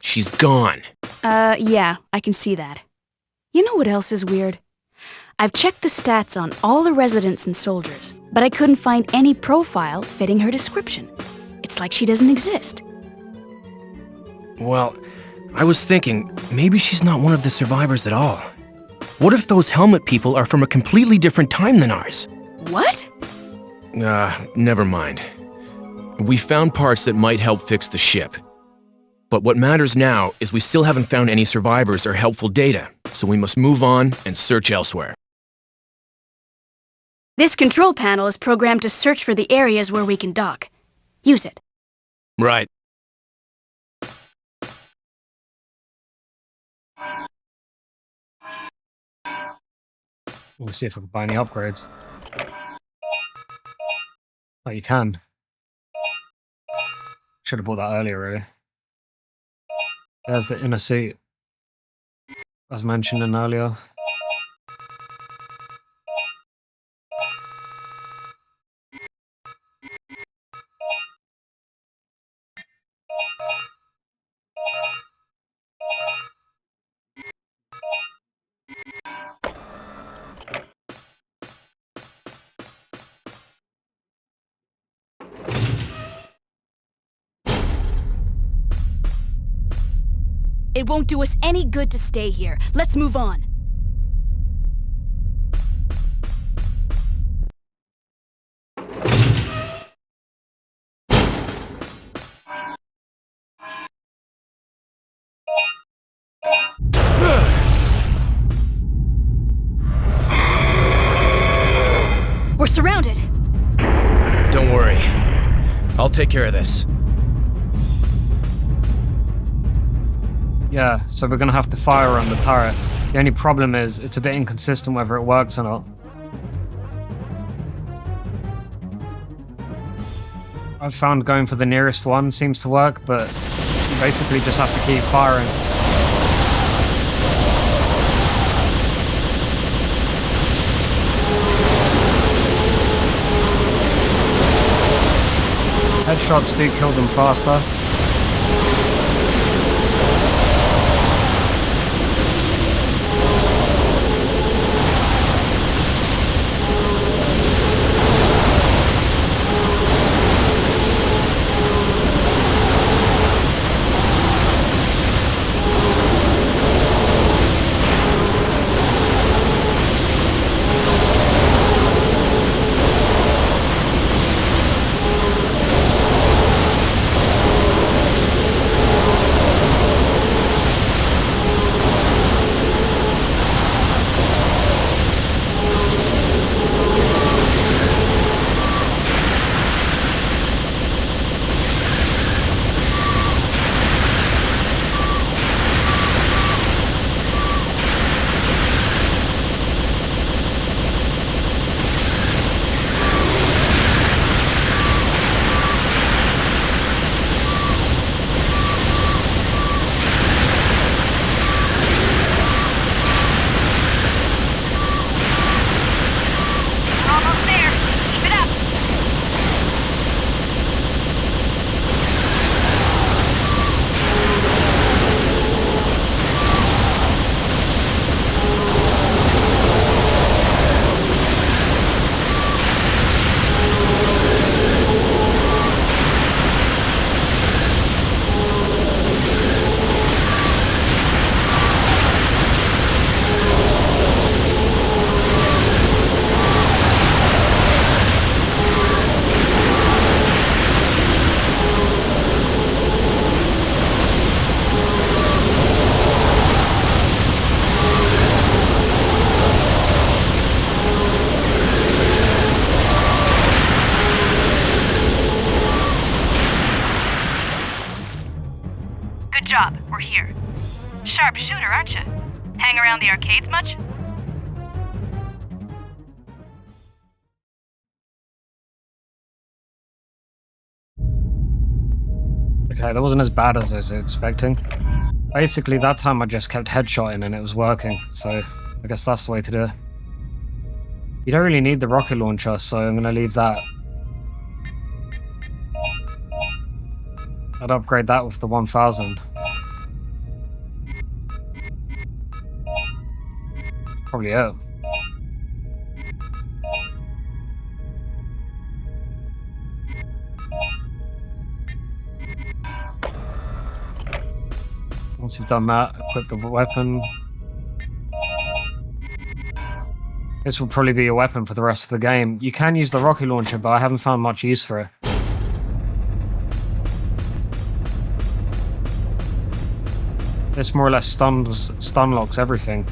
She's gone. Yeah, I can see that. You know what else is weird? I've checked the stats on all the residents and soldiers, but I couldn't find any profile fitting her description. It's like she doesn't exist. Well, I was thinking, maybe she's not one of the survivors at all. What if those helmet people are from a completely different time than ours? What? Never mind. We found parts that might help fix the ship. But what matters now is we still haven't found any survivors or helpful data, so we must move on and search elsewhere. This control panel is programmed to search for the areas where we can dock. Use it. Right. We'll see if I can buy any upgrades. Oh, you can. Should have bought that earlier, really. There's the inner seat, as mentioned earlier. It won't do us any good to stay here. Let's move on. We're surrounded. Don't worry. I'll take care of this. Yeah, so we're gonna have to fire on the turret. The only problem is, it's a bit inconsistent whether it works or not. I've found going for the nearest one seems to work, but you basically just have to keep firing. Headshots do kill them faster. job. We're here. Sharp shooter, aren't you? Hang around the arcades much? Okay, that wasn't as bad as I was expecting. Basically, that time I just kept headshotting and it was working, so I guess that's the way to do it. You don't really need the rocket launcher, so I'm going to leave that. I'd upgrade that with the 1000. Probably it. Once you've done that, equip the weapon. This will probably be your weapon for the rest of the game. You can use the rocket launcher, but I haven't found much use for it. This more or less stun locks everything.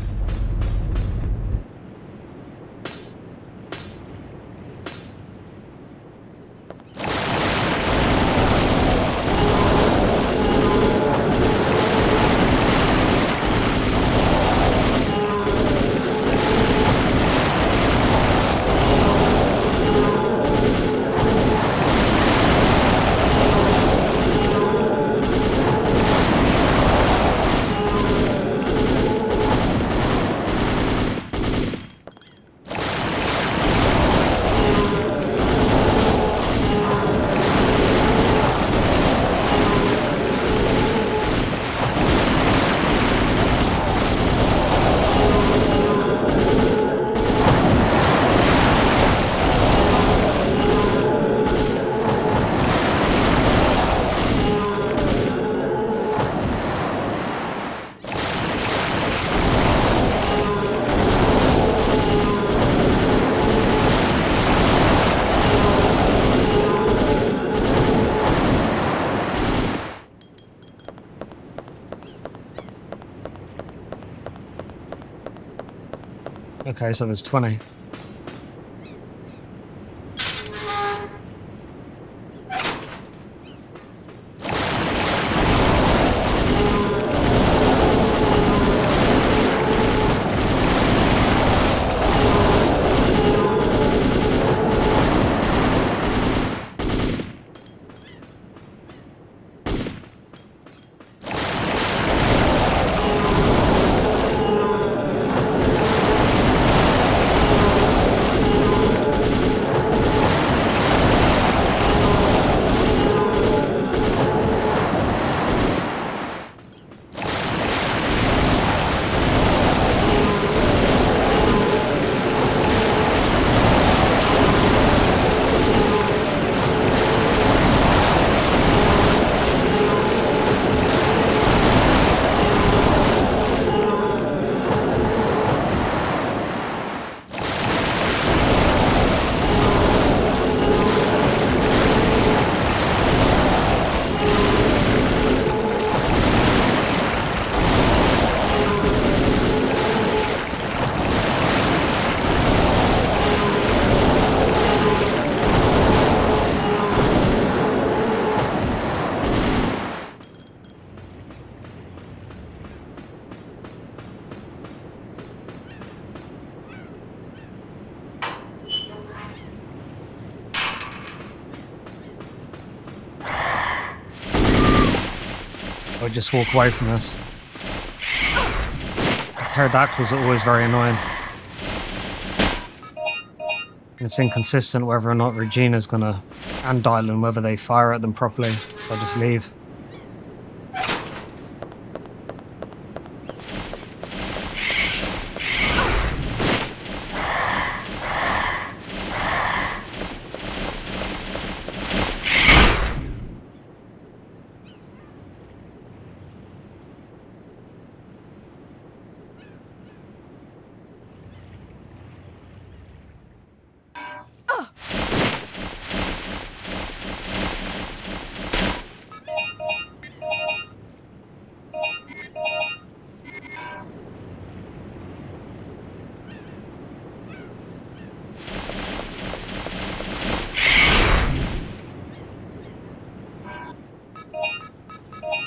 Okay, so there's 20. Or just walk away from this. The pterodactyls are always very annoying. It's inconsistent whether or not Regina's gonna andile and whether they fire at them properly. So I'll just leave.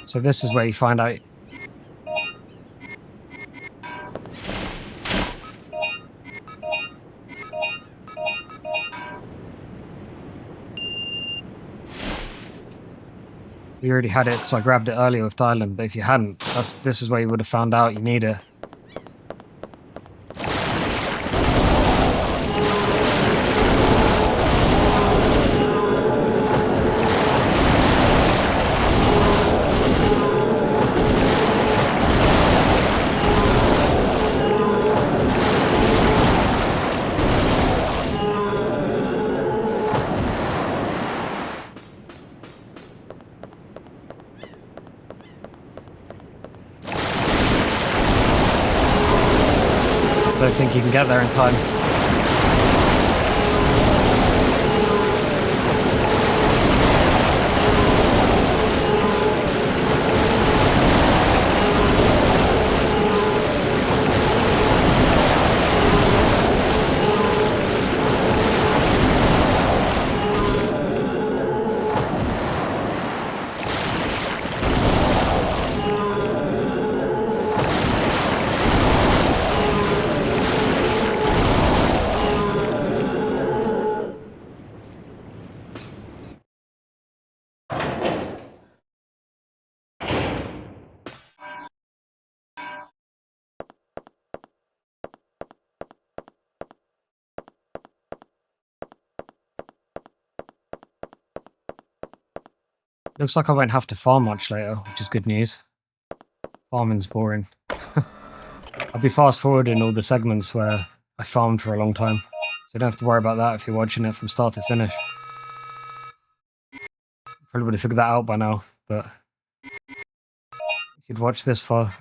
So this is where you find out. We already had it because I grabbed it earlier with Dylan, but if you hadn't, this is where you would have found out you need it. Don't think you can get there in time. Looks like I won't have to farm much later, which is good news. Farming's boring. I'll be fast forwarding all the segments where I farmed for a long time, so you don't have to worry about that if you're watching it from start to finish. Probably would have figured that out by now, but if you'd watched this far.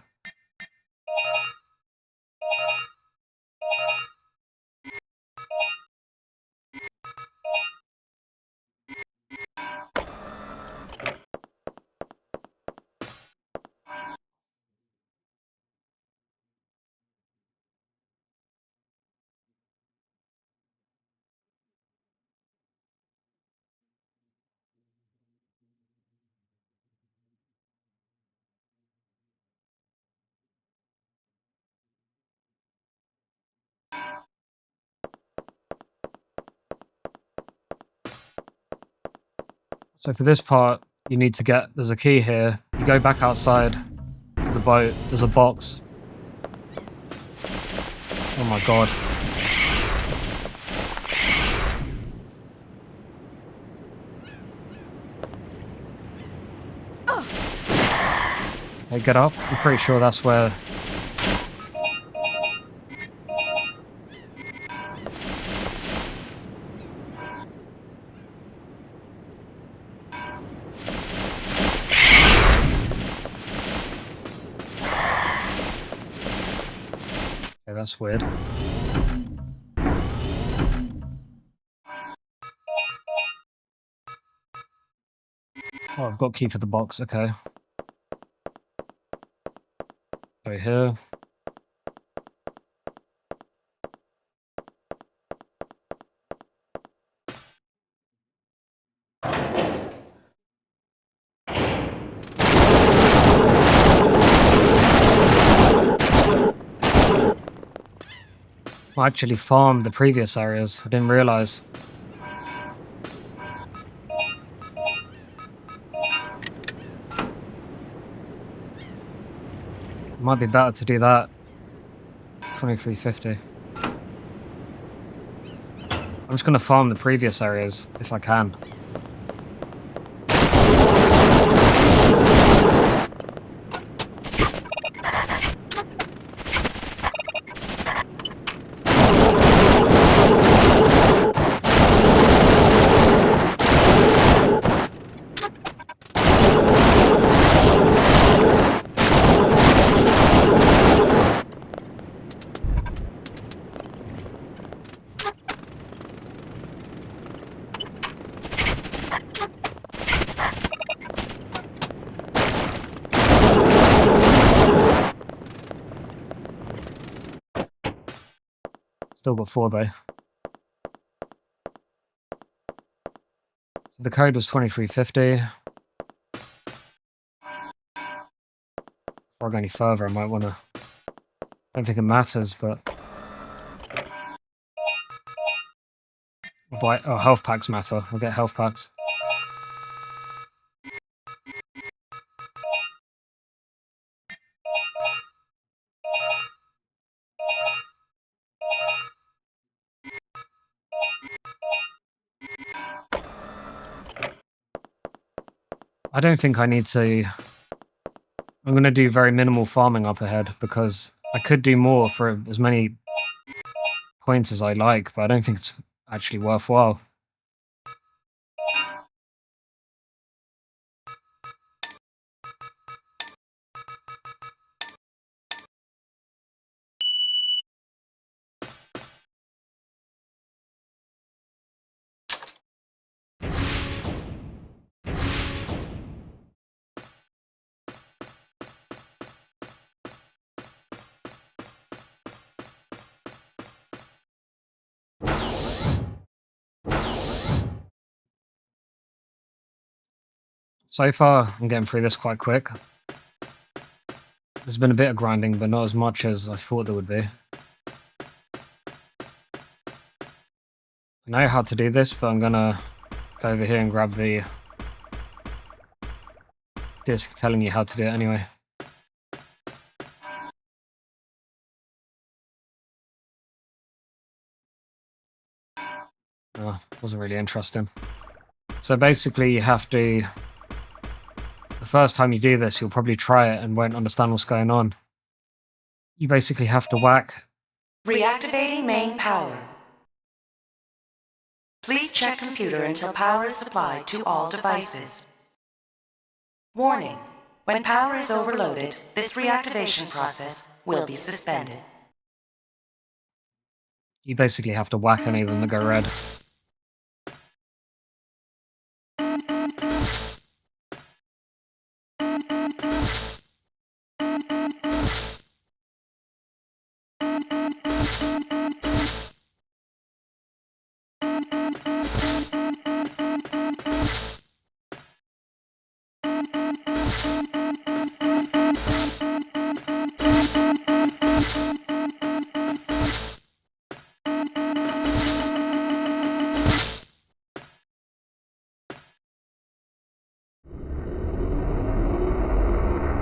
So for this part, you need to get, there's a key here. You go back outside to the boat, there's a box. Oh my god. Okay, get up. I'm pretty sure that's where... Okay, that's weird. Oh, I've got key for the box, okay. Go here. I actually farmed the previous areas. I didn't realize. Might be better to do that. 2350. I'm just going to farm the previous areas if I can. Still got 4 though. So the code was 2350. Before I go any further, I might want to... I don't think it matters, but... Oh, health packs matter. I'll get health packs. I don't think I need to... I'm going to do very minimal farming up ahead because I could do more for as many points as I like, but I don't think it's actually worthwhile. So far, I'm getting through this quite quick. There's been a bit of grinding, but not as much as I thought there would be. I know how to do this, but I'm gonna go over here and grab the disc telling you how to do it anyway. Wasn't really interesting. So basically you have to... The first time you do this, you'll probably try it and won't understand what's going on. You basically have to whack... Reactivating main power. Please check computer until power is supplied to all devices. Warning. When power is overloaded, this reactivation process will be suspended. You basically have to whack any of them that go red.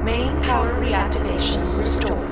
Main power reactivation restored.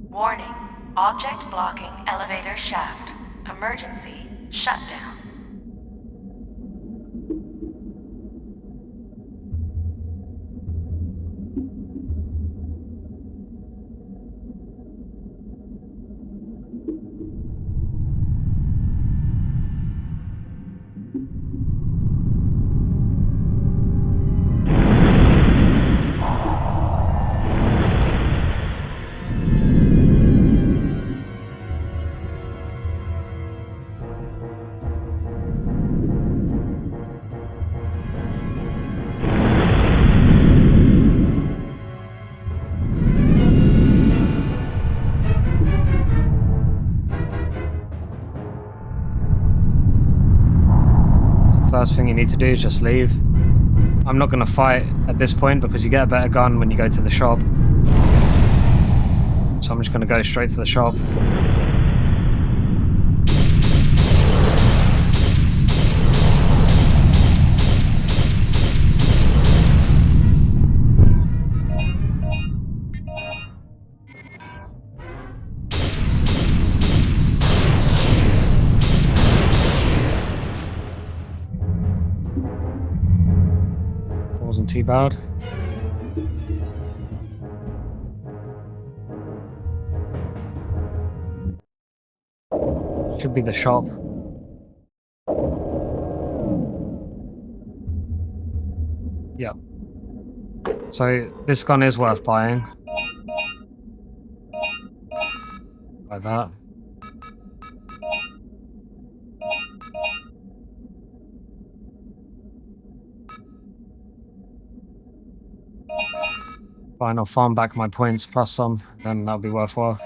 Warning. Object blocking elevator shaft. Emergency shutdown. First thing you need to do is just leave. I'm not going to fight at this point because you get a better gun when you go to the shop. So I'm just going to go straight to the shop. Wasn't too bad. Should be the shop. Yeah. So this gun is worth buying. Buy that. Fine, I'll farm back my points plus some, then that'll be worthwhile.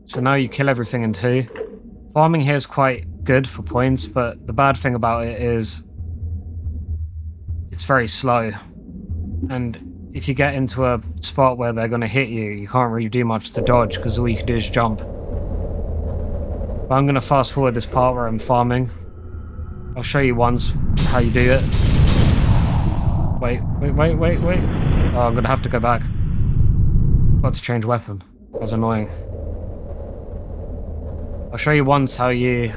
So now you kill everything in 2. Farming here is quite good for points, but the bad thing about it is it's very slow. And if you get into a spot where they're going to hit you, you can't really do much to dodge because all you can do is jump. But I'm going to fast forward this part where I'm farming. I'll show you once how you do it. Wait. Oh, I'm gonna have to go back. Got to change weapon. That was annoying. I'll show you once how you...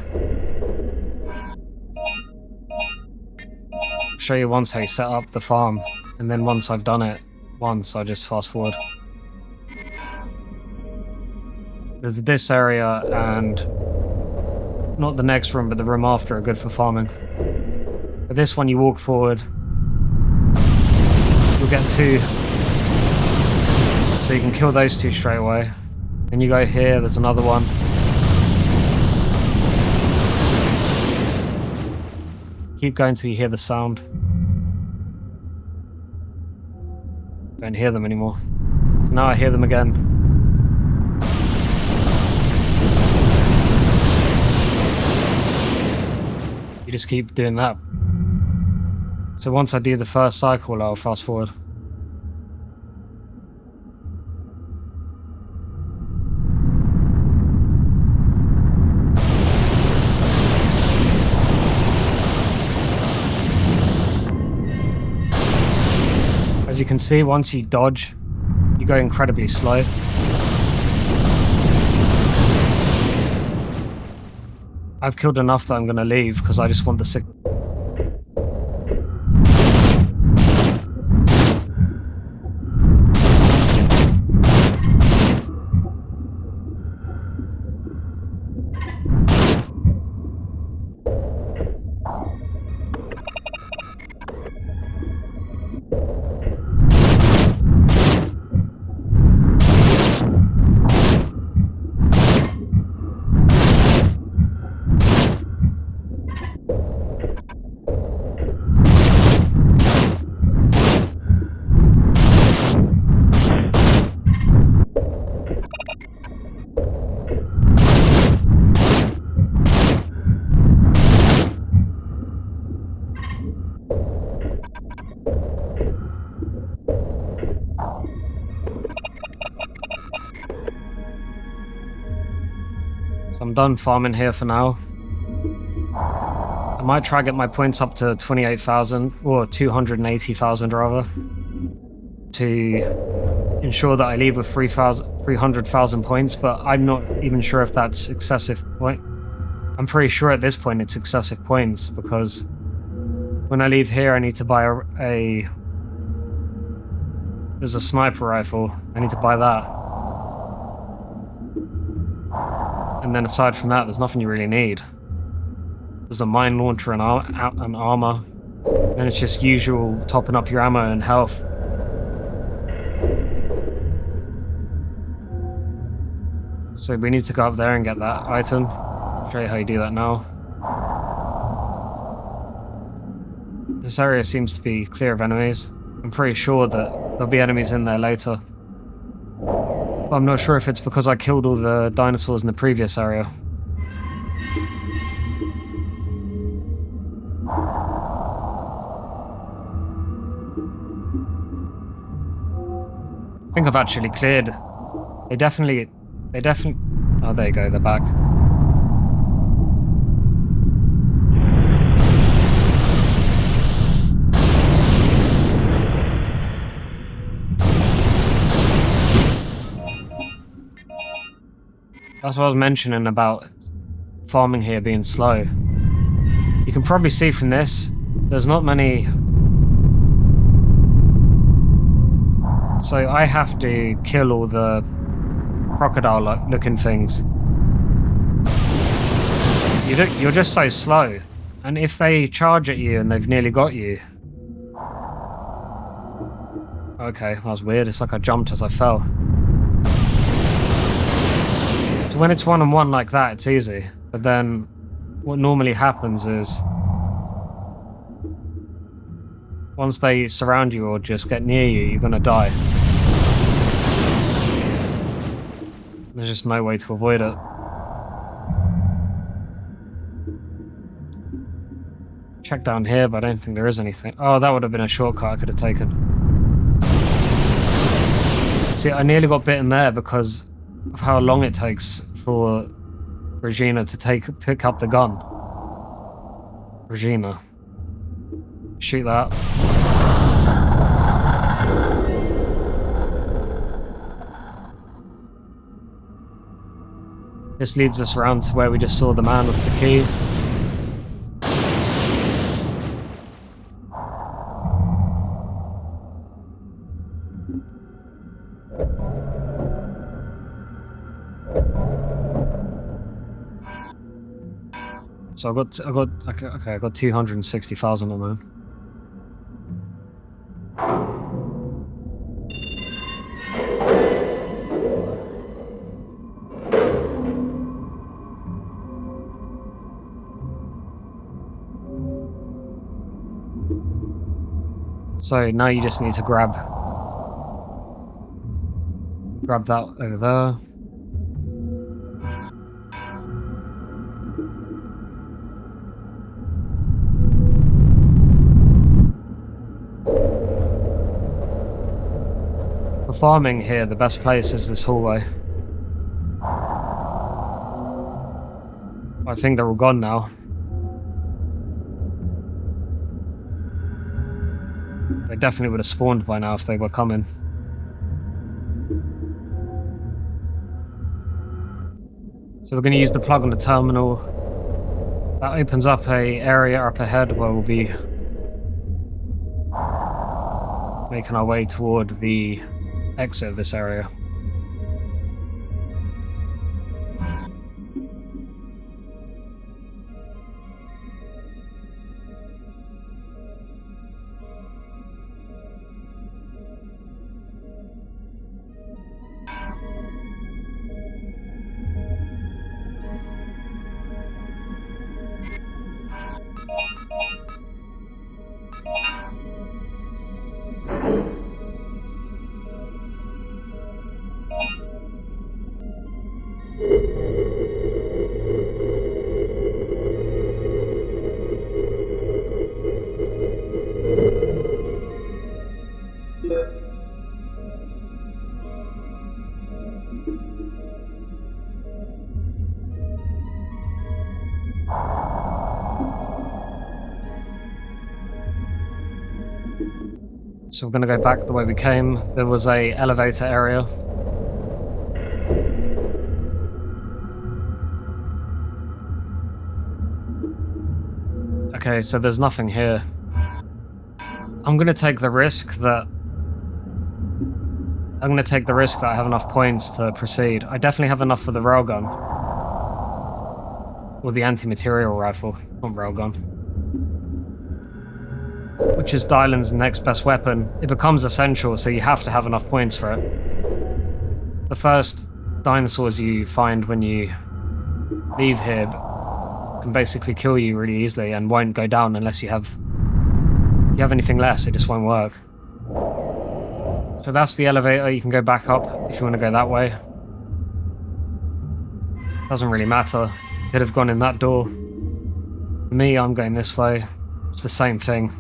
set up the farm. And then once I've done it, I just fast forward. There's this area and not the next room, but the room after are good for farming. But this one, you walk forward, you'll get 2. So you can kill those 2 straight away. Then you go here, there's another one. Keep going till you hear the sound. Don't hear them anymore. So now I hear them again. You just keep doing that. So once I do the first cycle, I'll fast forward. As you can see, once you dodge, you go incredibly slow. I've killed enough that I'm going to leave because I just want the So I'm done farming here for now. I might try get my points up to 28,000 or 280,000 rather, to ensure that I leave with 300,000 points, but I'm not even sure if that's excessive point. I'm pretty sure at this point it's excessive points because when I leave here I need to buy there's a sniper rifle. I need to buy that. And then aside from that, there's nothing you really need. There's a mine launcher and armor. And it's just usual topping up your ammo and health. So we need to go up there and get that item. I'll show you how you do that now. This area seems to be clear of enemies. I'm pretty sure that there'll be enemies in there later. But I'm not sure if it's because I killed all the dinosaurs in the previous area. I think I've actually cleared. They definitely... Oh, there you go, they're back. That's what I was mentioning about farming here being slow. You can probably see from this, there's not many... So I have to kill all the crocodile-looking things. You're just so slow. And if they charge at you and they've nearly got you... Okay, that was weird. It's like I jumped as I fell. So when it's one-on-one like that, it's easy. But then what normally happens is once they surround you or just get near you, you're gonna die. There's just no way to avoid it. Check down here, but I don't think there is anything. Oh, that would have been a shortcut I could have taken. See, I nearly got bitten there because of how long it takes for Regina to pick up the gun. Regina. Shoot that. This leads us around to where we just saw the man with the key. So I got 260,000 on there. So now you just need to grab that over there. For farming here, the best place is this hallway. I think they're all gone now. They definitely would have spawned by now if they were coming. So we're going to use the plug on the terminal. That opens up a area up ahead where we'll be making our way toward the exit of this area. So we're going to go back the way we came. There was a elevator area. Okay, so there's nothing here. I'm going to take the risk that I have enough points to proceed. I definitely have enough for the railgun. Or the anti-material rifle, not railgun. Which is Dylan's next best weapon. It becomes essential, so you have to have enough points for it. The first dinosaurs you find when you leave here can basically kill you really easily and won't go down unless you have anything less. It just won't work. So that's the elevator. You can go back up if you want to go that way. Doesn't really matter. Could have gone in that door. For me, I'm going this way. It's the same thing.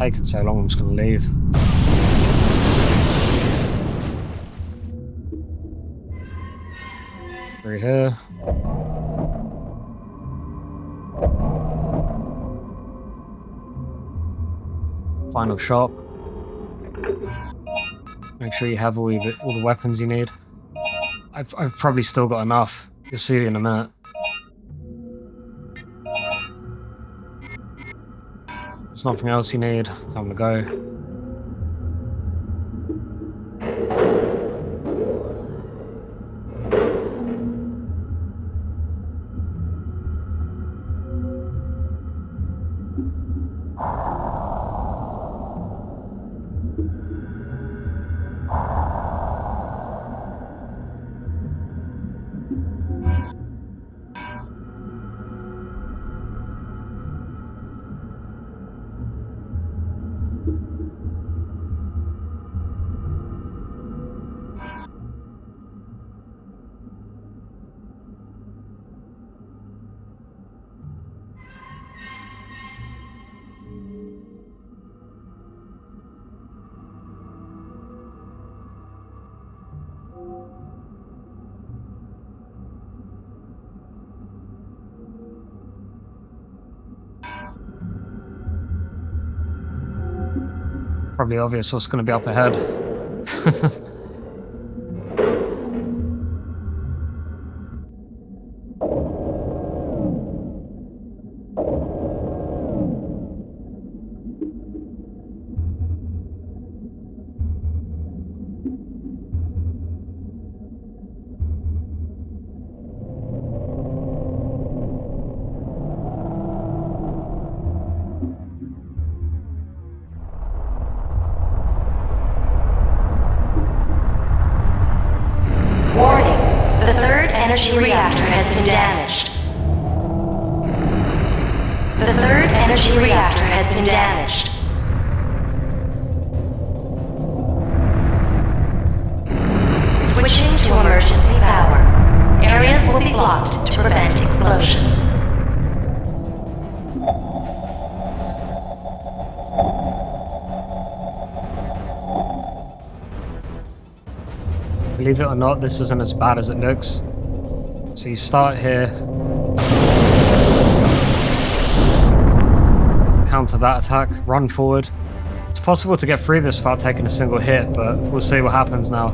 Taken so long, I'm just going to leave. Through here. Final shop. Make sure you have all the weapons you need. I've probably still got enough. You'll see in a minute. There's nothing else you need. Time to go. Probably obvious what's going to be up ahead. The third energy reactor has been damaged. The third energy reactor has been damaged. Switching to emergency power. Areas will be blocked to prevent explosions. Believe it or not, this isn't as bad as it looks. So you start here. Counter that attack, run forward. It's possible to get through this without taking a single hit, but we'll see what happens now.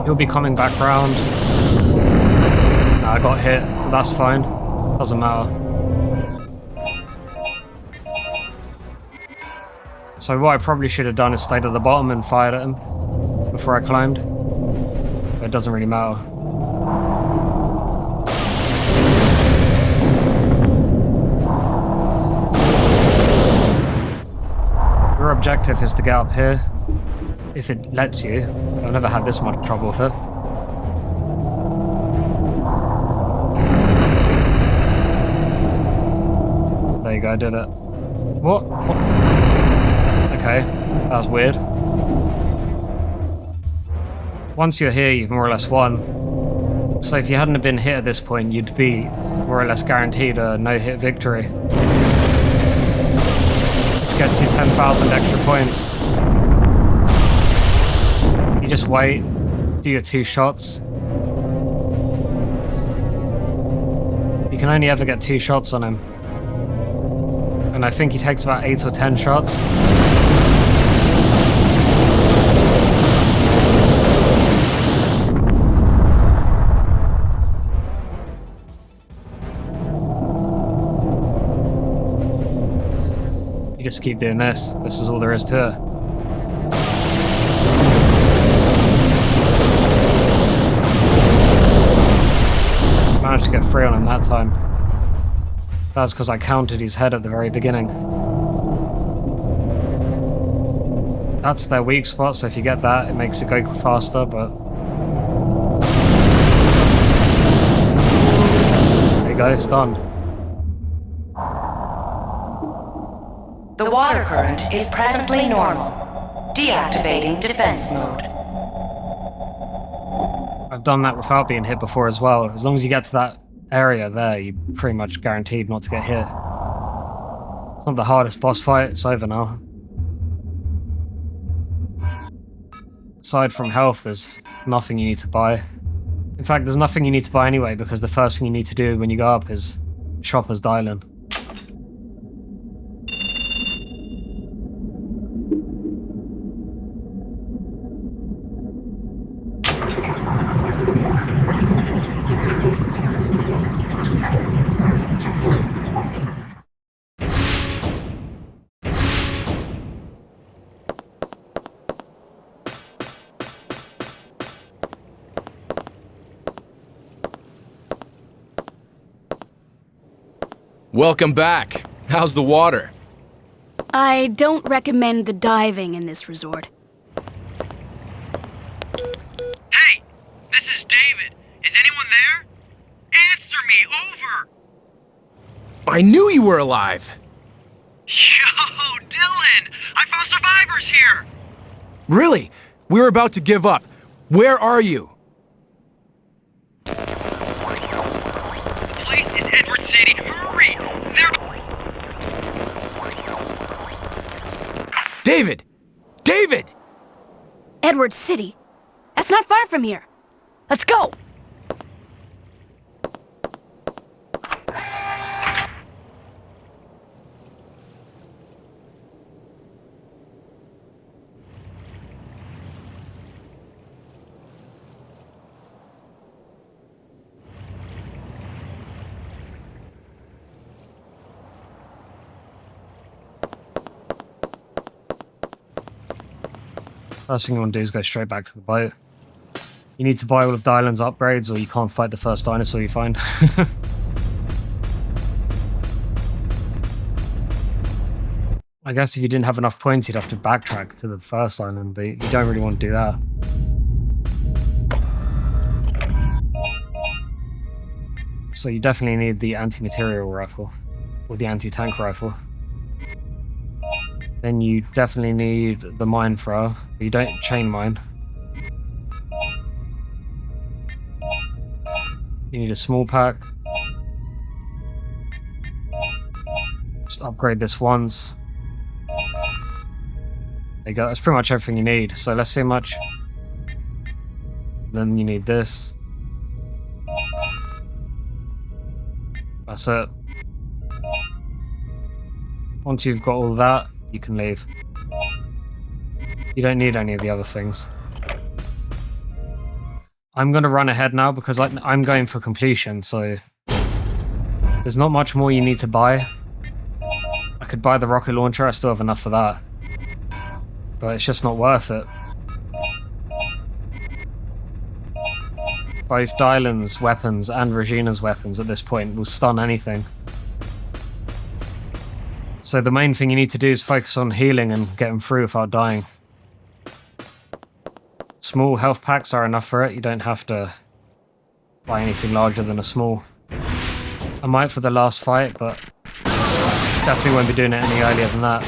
He'll be coming back round. Nah, I got hit, but that's fine. Doesn't matter. So what I probably should have done is stayed at the bottom and fired at him before I climbed. But it doesn't really matter. Your objective is to get up here, if it lets you. I've never had this much trouble with it. There you go, I did it. What? Okay, that was weird. Once you're here, you've more or less won. So if you hadn't have been hit at this point, you'd be more or less guaranteed a no-hit victory. Which gets you 10,000 extra points. You just wait, do your 2 shots. You can only ever get 2 shots on him. And I think he takes about 8 or 10 shots. You just keep doing this. This is all there is to it. Managed to get free on him that time. That was because I counted his head at the very beginning. That's their weak spot, so if you get that, it makes it go faster, but... There you go, it's done. The water current is presently normal. Deactivating defense mode. I've done that without being hit before as well. As long as you get to that area there, you're pretty much guaranteed not to get hit. It's not the hardest boss fight, it's over now. Aside from health, there's nothing you need to buy. In fact, there's nothing you need to buy anyway, because the first thing you need to do when you go up is Shopper's Dialing. Welcome back. How's the water? I don't recommend the diving in this resort. Hey! This is David. Is anyone there? Answer me, over! I knew you were alive. Yo, Dylan! I found survivors here! Really? We were about to give up. Where are you? The place is Edward City. Hurry! They're... David! David! Edward City? That's not far from here. Let's go! First thing you want to do is go straight back to the boat. You need to buy all of Dylan's upgrades or you can't fight the first dinosaur you find. I guess if you didn't have enough points, you'd have to backtrack to the first island, but you don't really want to do that. So you definitely need the anti-material rifle, or the anti-tank rifle. Then you definitely need the mine thrower, but you don't chain mine. You need a small pack. Just upgrade this once. There you go, that's pretty much everything you need. So let's see how much. Then you need this. That's it. Once you've got all that, you can leave. You don't need any of the other things. I'm going to run ahead now because I'm going for completion, so there's not much more you need to buy. I could buy the rocket launcher, I still have enough for that. But it's just not worth it. Both Dylan's weapons and Regina's weapons at this point will stun anything. So the main thing you need to do is focus on healing and get them through without dying. Small health packs are enough for it, you don't have to buy anything larger than a small. I might for the last fight, but definitely won't be doing it any earlier than that.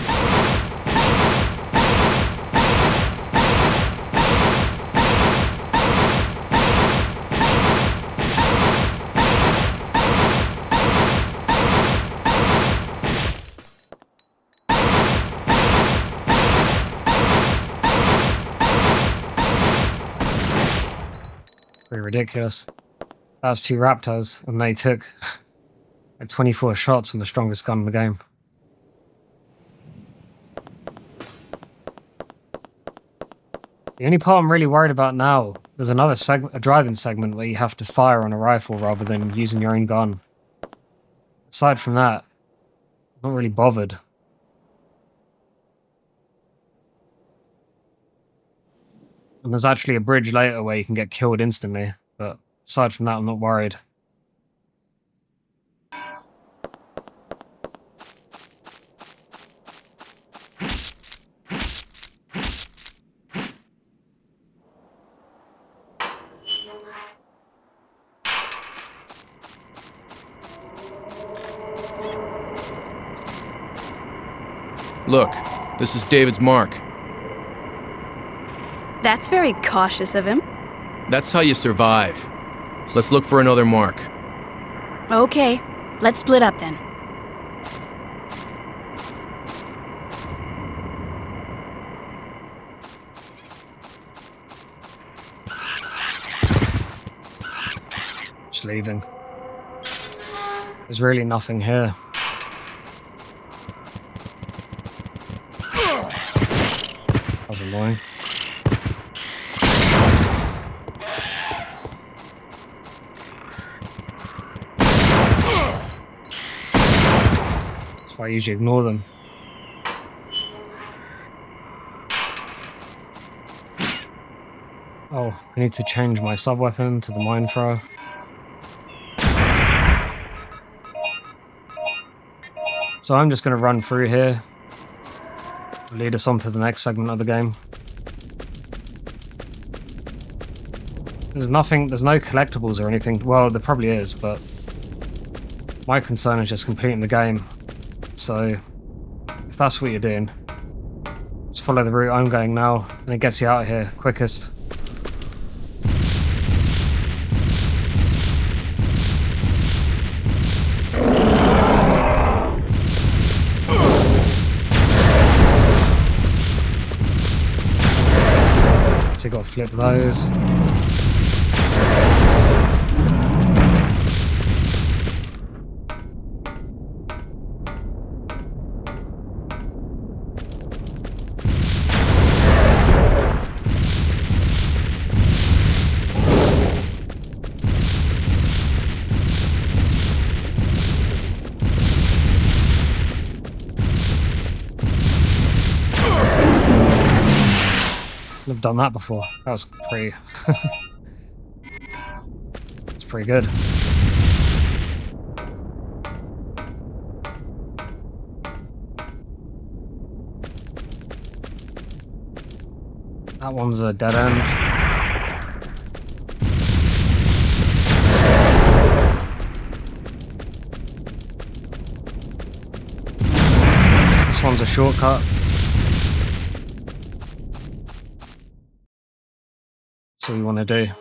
Pretty ridiculous. That was 2 Raptors, and they took like 24 shots on the strongest gun in the game. The only part I'm really worried about now, there's another segment, a driving segment where you have to fire on a rifle rather than using your own gun. Aside from that, I'm not really bothered. And there's actually a bridge later where you can get killed instantly, but aside from that, I'm not worried. Look, this is David's mark. That's very cautious of him. That's how you survive. Let's look for another mark. Okay, let's split up then. Just leaving. There's really nothing here. That was annoying. That's why I usually ignore them. Oh, I need to change my sub-weapon to the mine thrower. So I'm just going to run through here. Lead us on to the next segment of the game. There's nothing, there's no collectibles or anything. Well, there probably is, but my concern is just completing the game. So if that's what you're doing, just follow the route I'm going now, and it gets you out of here quickest. So you got to flip those. I've done that before. That was pretty... It's pretty good. That one's a dead end. a shortcut. That's what we want to do.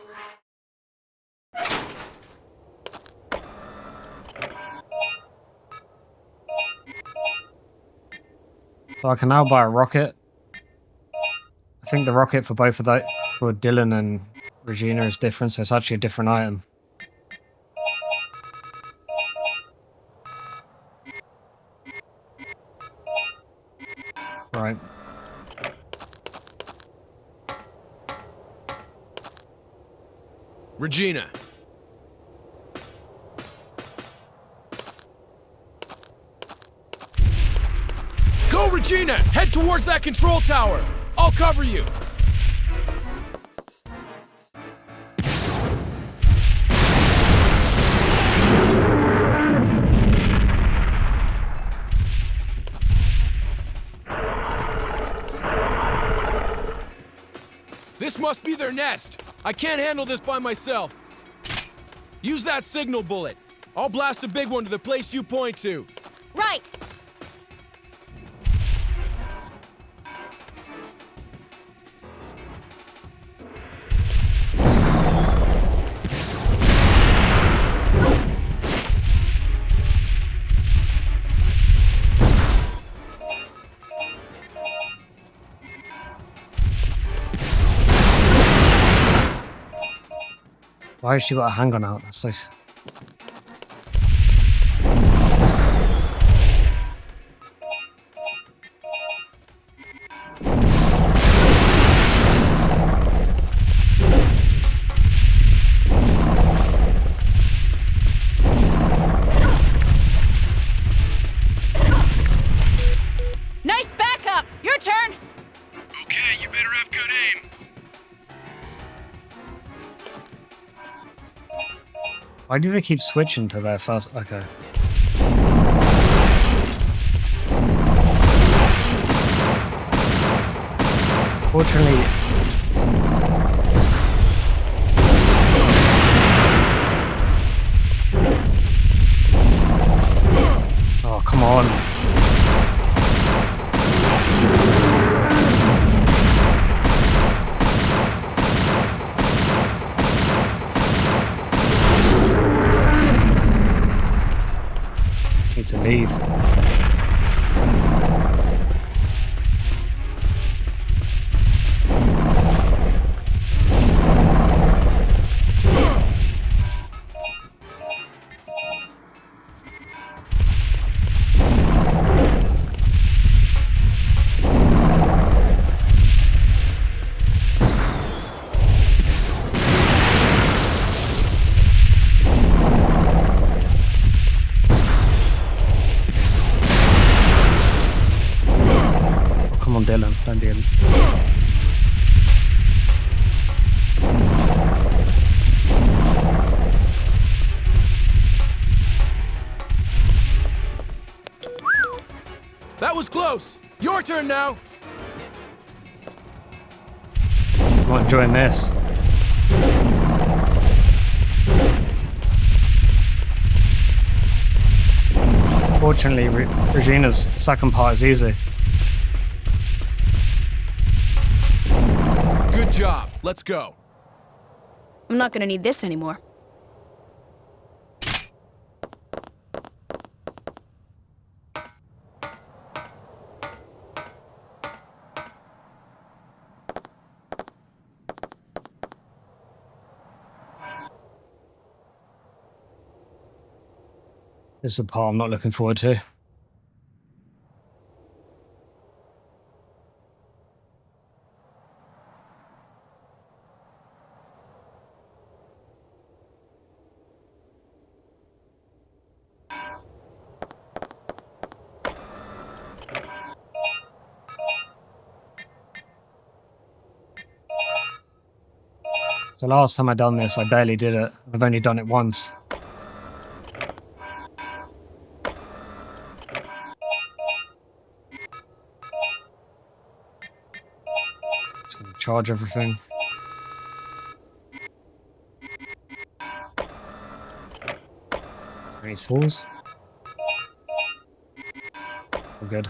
So I can now buy a rocket. I think the rocket for both of those, for Dylan and Regina, is different, so it's actually a different item. Right. Regina. Go, Regina! Head towards that control tower! I'll cover you! This must be their nest! I can't handle this by myself! Use that signal bullet! I'll blast a big one to the place you point to! Right! Why has she got a handgun out? That's so... Nice backup! Your turn! Okay, you better have good aim. Why do they keep switching to their first... Okay. Fortunately... Oh, come on. Need to leave. Come on, Dylan, don't do it. That was close! Your turn now! I'm not enjoying this. Fortunately, Regina's second part is easy. Good job. Let's go. I'm not gonna need this anymore. This is the part I'm not looking forward to. So last time I done this, I barely did it. I've only done it once. Just gonna charge everything. Any tools? We're good.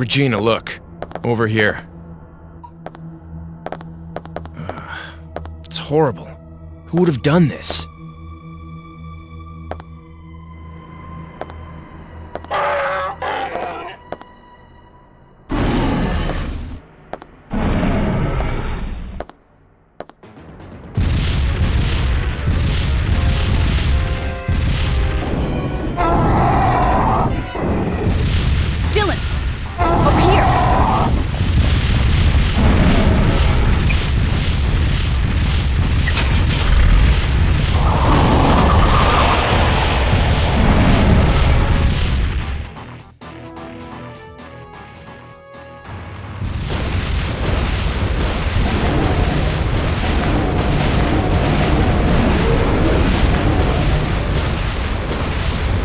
Regina, look. Over here. It's horrible. Who would have done this? Dylan! Over here!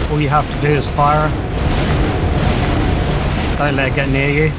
All you have to do is fire. Don't let it get near you.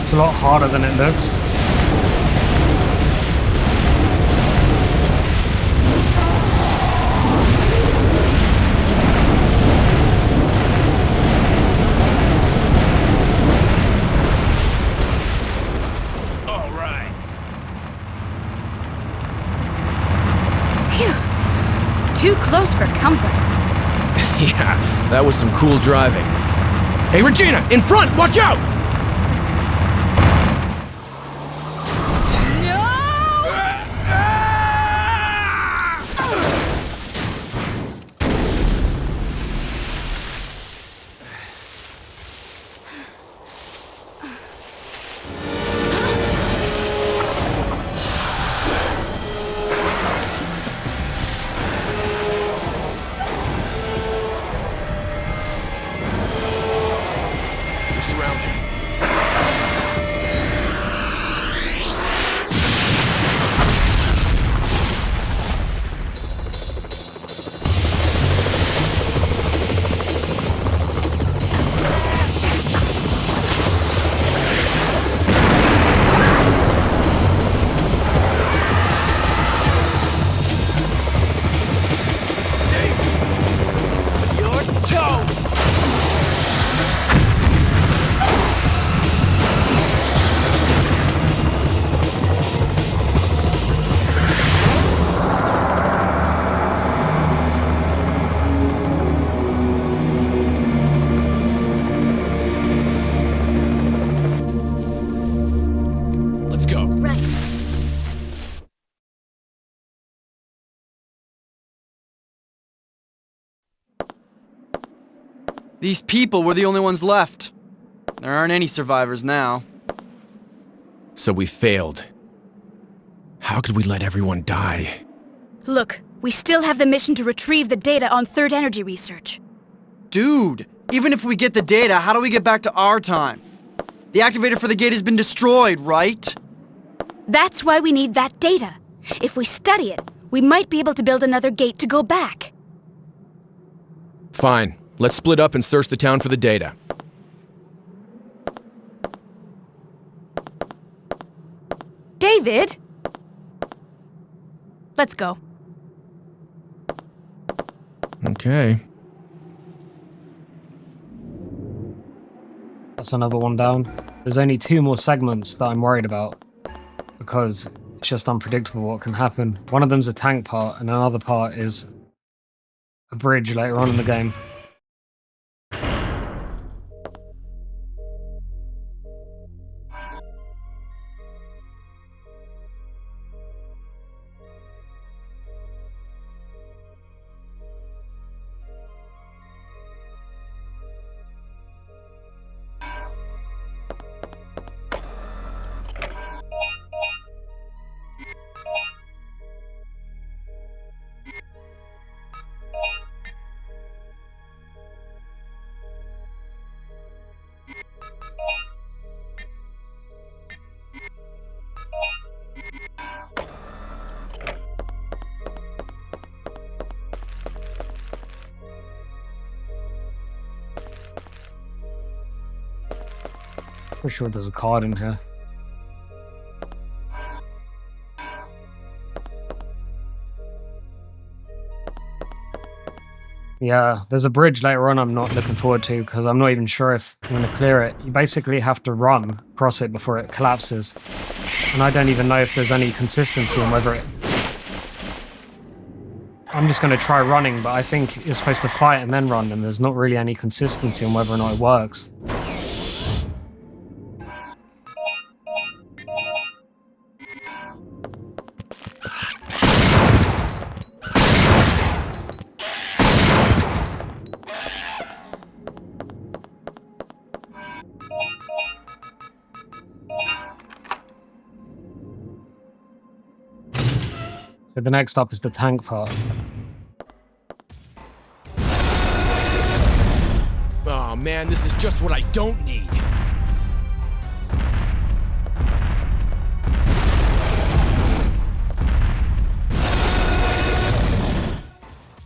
It's a lot harder than it looks. All right. Phew. Too close for comfort. Yeah, that was some cool driving. Hey, Regina! In front! Watch out! We're surrounded. You're toast! Let's go. Right. These people were the only ones left. There aren't any survivors now. So we failed. How could we let everyone die? Look, we still have the mission to retrieve the data on third energy research. Dude, even if we get the data, how do we get back to our time? The activator for the gate has been destroyed, right? That's why we need that data. If we study it, we might be able to build another gate to go back. Fine. Let's split up and search the town for the data. David? Let's go. Okay. That's another one down. There's only 2 more segments that I'm worried about, because it's just unpredictable what can happen. One of them's a tank part, and another part is a bridge later on in the game. Pretty sure there's a card in here. Yeah, there's a bridge later on I'm not looking forward to because I'm not even sure if I'm going to clear it. You basically have to run across it before it collapses. And I don't even know if there's any consistency on whether it... I'm just going to try running, but I think you're supposed to fight and then run, and there's not really any consistency on whether or not it works. So the next up is the tank part. Oh man, this is just what I don't need.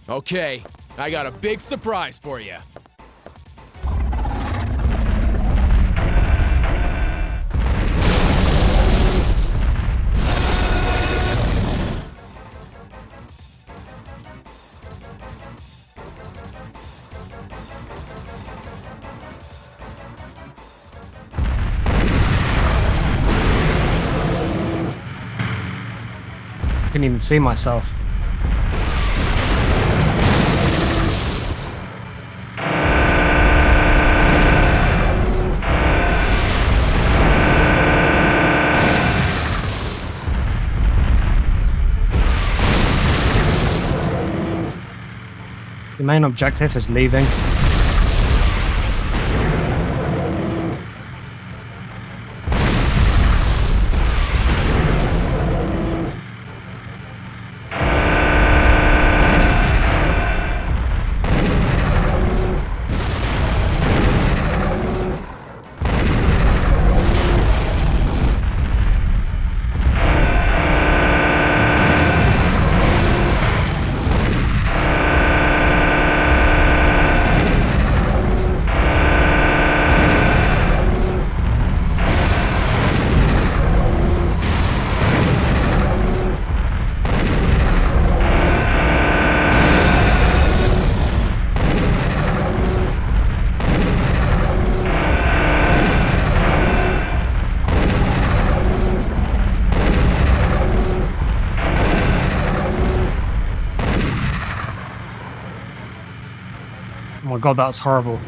Okay, I got a big surprise for you. Couldn't even see myself. The main objective is leaving. Oh my god, that's horrible.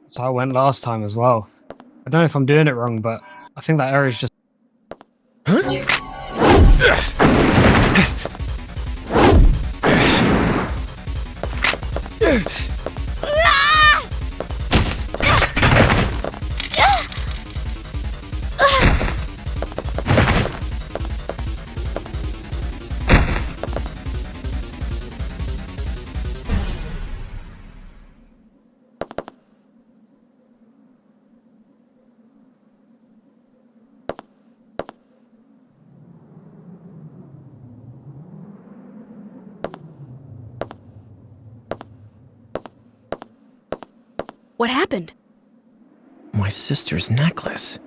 That's how I went last time as well. I don't know if I'm doing it wrong, but I think that area is just... What happened? My sister's necklace.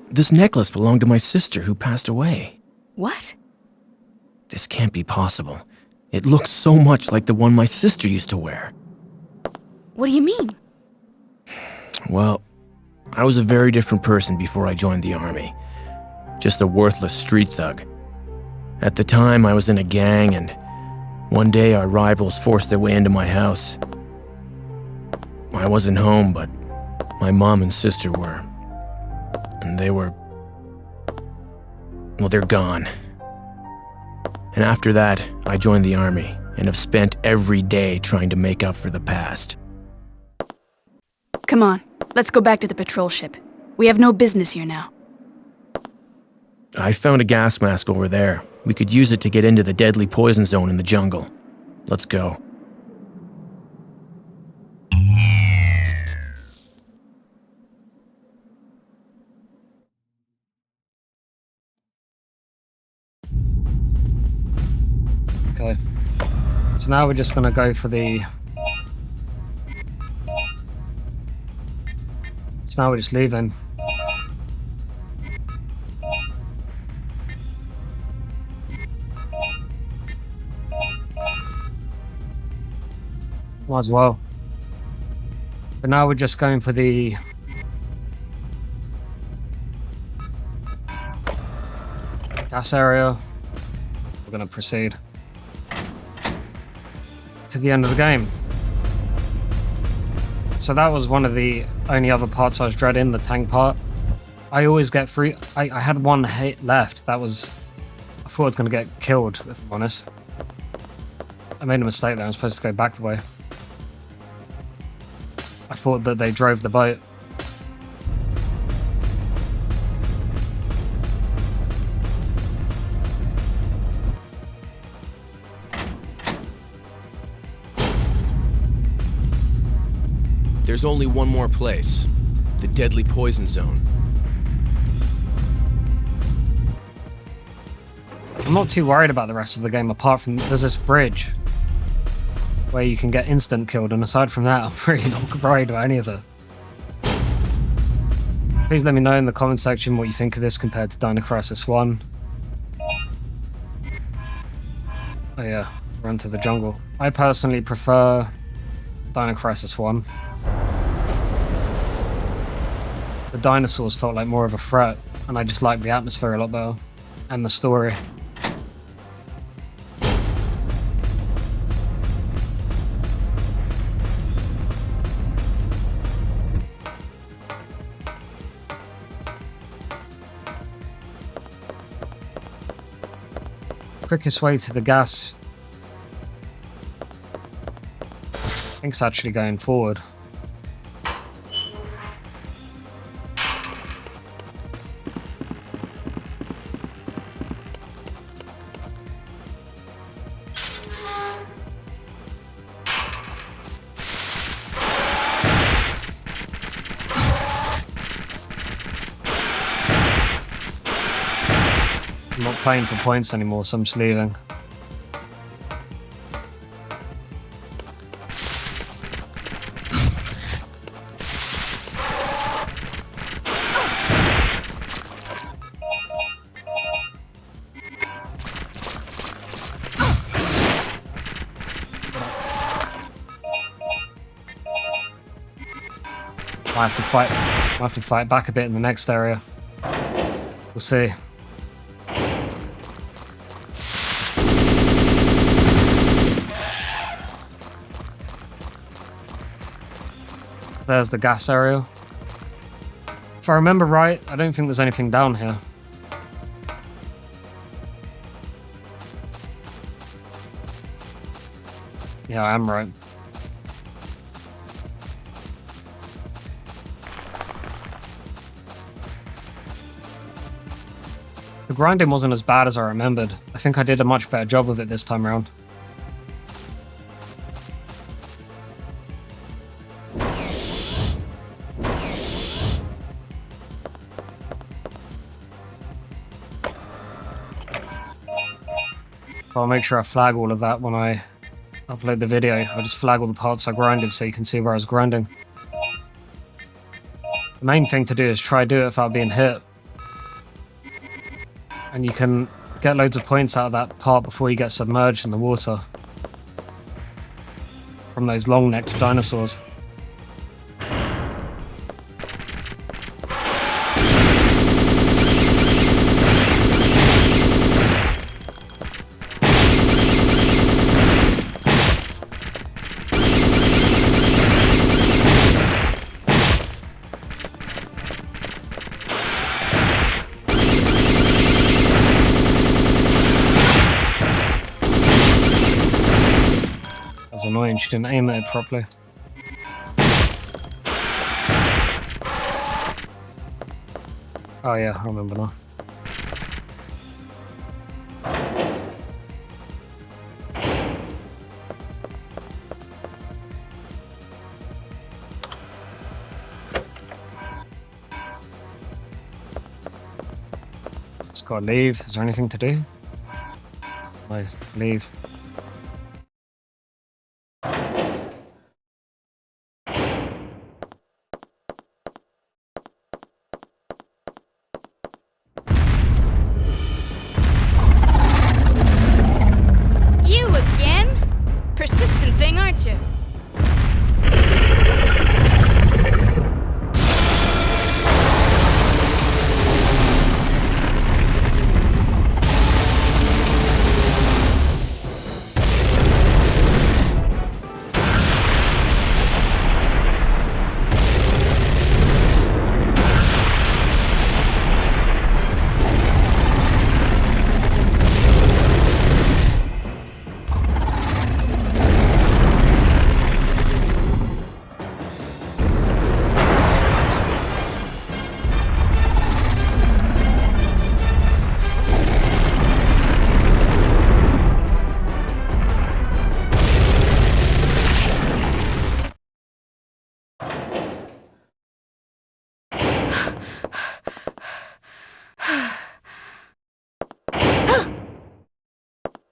This necklace belonged to my sister who passed away. What? This can't be possible. It looks so much like the one my sister used to wear. What do you mean? Well, I was a very different person before I joined the army. Just a worthless street thug. At the time, I was in a gang, and one day our rivals forced their way into my house. I wasn't home, but my mom and sister were. And they were... well, they're gone. And after that, I joined the army, and have spent every day trying to make up for the past. Come on, let's go back to the patrol ship. We have no business here now. I found a gas mask over there. We could use it to get into the deadly poison zone in the jungle. Let's go. Okay. So now we're just gonna go for the... So now we're just leaving. Might as well. But now we're just going for the... gas area. We're gonna proceed to the end of the game. So that was one of the only other parts I was dreading, the tank part. I always get free. I had one hit left. That was... I thought I was going to get killed, if I'm honest. I made a mistake there. I'm supposed to go back the way. I thought that they drove the boat. There's only one more place. The deadly poison zone. I'm not too worried about the rest of the game, apart from there's this bridge where you can get instant killed, and aside from that, I'm really not worried about any of it. Please let me know in the comment section what you think of this compared to Dino Crisis 1. Oh yeah, run to the jungle. I personally prefer Dino Crisis 1. The dinosaurs felt like more of a threat, and I just liked the atmosphere a lot better, and the story. Quickest way to the gas, I think, it's actually going forward. I'm not playing for points anymore, so I'm just leaving. I have to fight back a bit in the next area. We'll see. There's the gas area. If I remember right, I don't think there's anything down here. Yeah, I am right. The grinding wasn't as bad as I remembered. I think I did a much better job with it this time around. I'll make sure I flag all of that when I upload the video. I'll just flag all the parts I grinded so you can see where I was grinding. The main thing to do is try do it without being hit. And you can get loads of points out of that part before you get submerged in the water. From those long-necked dinosaurs. That's annoying, she didn't aim at it properly. Oh yeah, I remember now. Just gotta leave. Is there anything to do? No, leave. You again? Persistent thing, aren't you?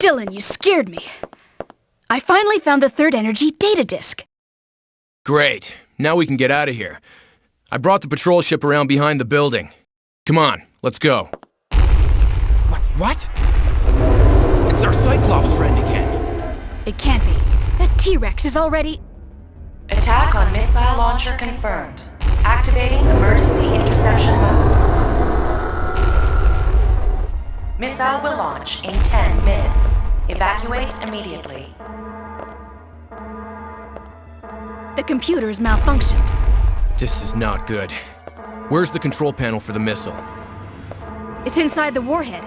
Dylan, you scared me. I finally found the third energy data disk. Great. Now we can get out of here. I brought the patrol ship around behind the building. Come on, let's go. What? It's our Cyclops friend again. It can't be. That T-Rex is already... Attack on missile launcher confirmed. Activating emergency interception mode. Missile will launch in 10 minutes. Evacuate immediately. The computer's malfunctioned. This is not good. Where's the control panel for the missile? It's inside the warhead.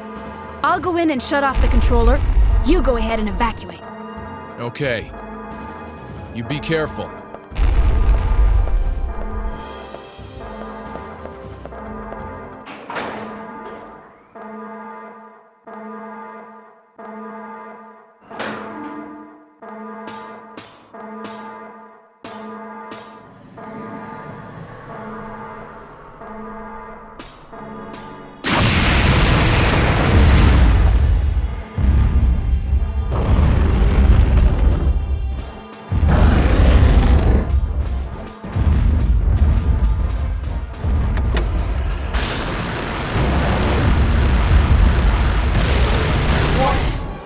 I'll go in and shut off the controller. You go ahead and evacuate. Okay. You be careful.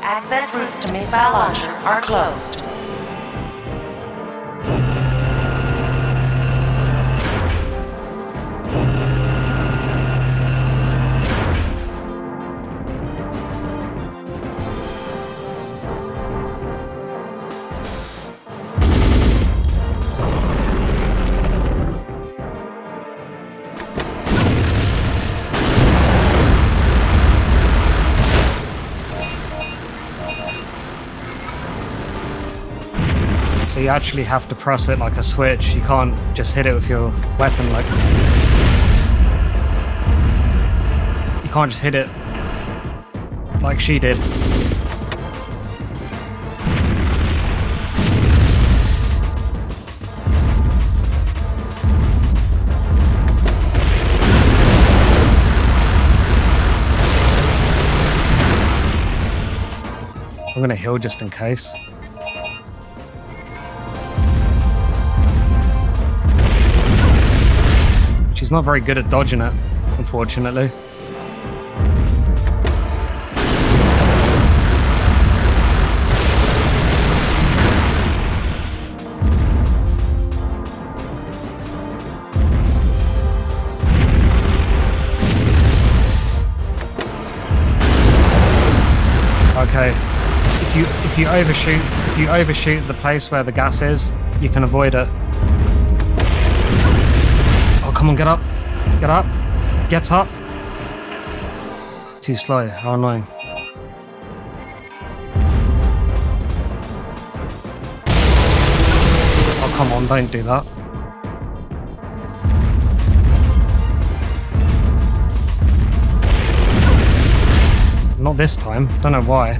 Access routes to missile launcher are closed. So you actually have to press it like a switch. You can't just hit it with your weapon like... You can't just hit it like she did. I'm gonna heal just in case. She's not very good at dodging it, unfortunately. Okay, if you overshoot the place where the gas is, you can avoid it. Oh, come on, get up. Get up. Get up. Too slow. How annoying. Oh, come on, don't do that. Not this time. Don't know why.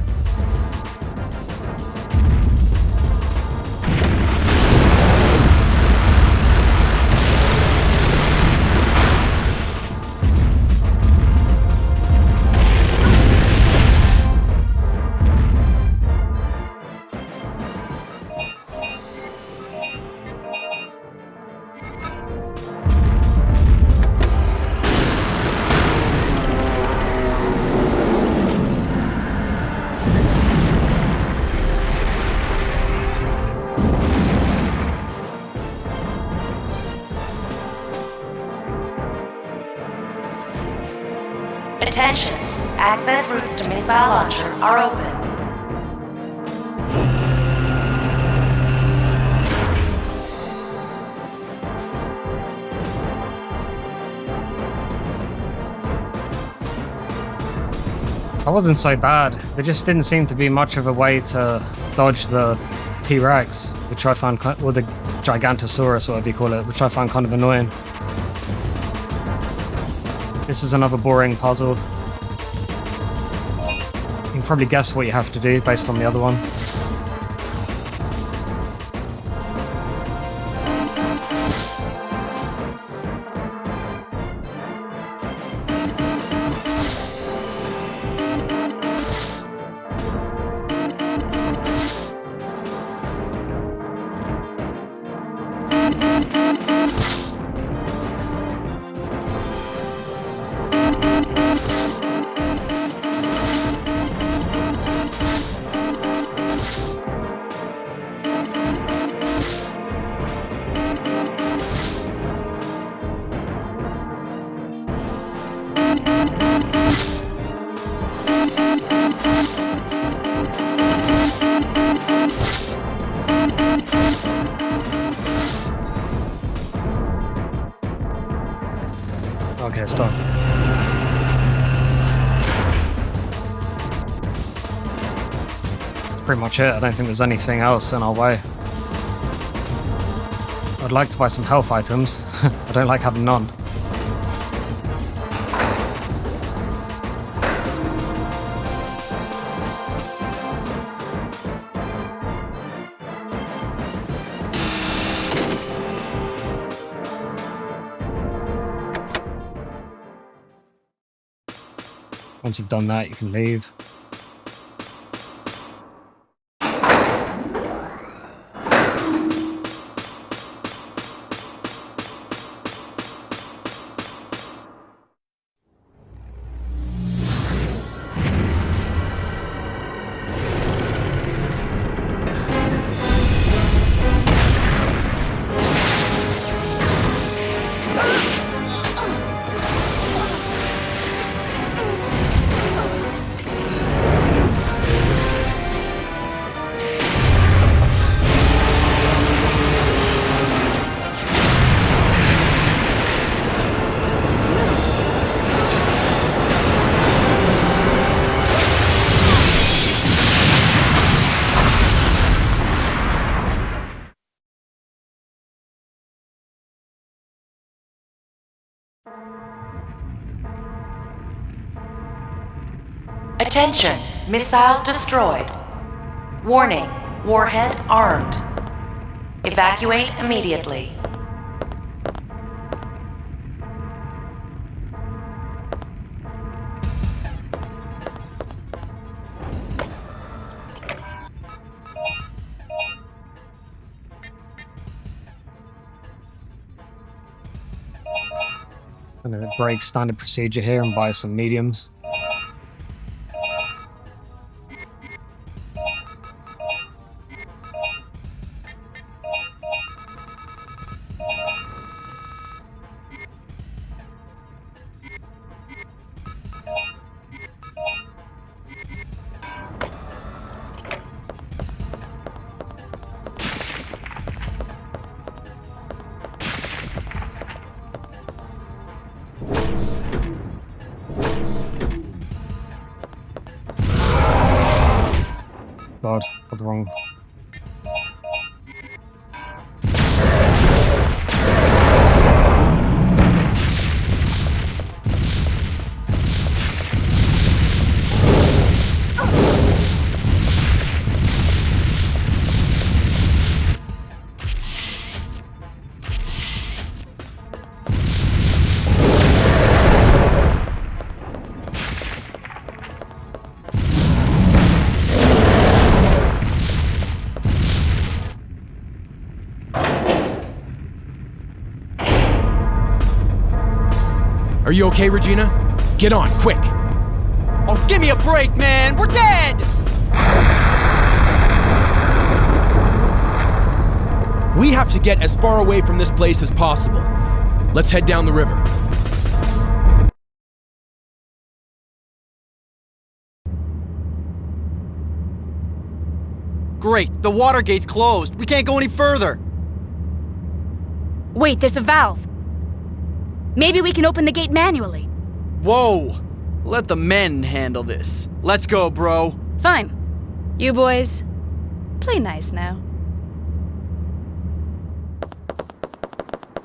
Attention, access routes to missile launcher are open. That wasn't so bad. There just didn't seem to be much of a way to dodge the T-Rex, which I found, or the Giganotosaurus, whatever you call it, which I found kind of annoying. This is another boring puzzle. You can probably guess what you have to do based on the other one. Okay, it's done. That's pretty much it. I don't think there's anything else in our way. I'd like to buy some health items. I don't like having none. Once you've done that, you can leave. Attention, missile destroyed. Warning, warhead armed. Evacuate immediately. I'm gonna break standard procedure here and buy some mediums. God, got the wrong. Are you okay, Regina? Get on, quick! Oh, give me a break, man! We're dead! We have to get as far away from this place as possible. Let's head down the river. Great, the Watergate's closed. We can't go any further. Wait, there's a valve. Maybe we can open the gate manually. Whoa! Let the men handle this. Let's go, bro. Fine. You boys, play nice now.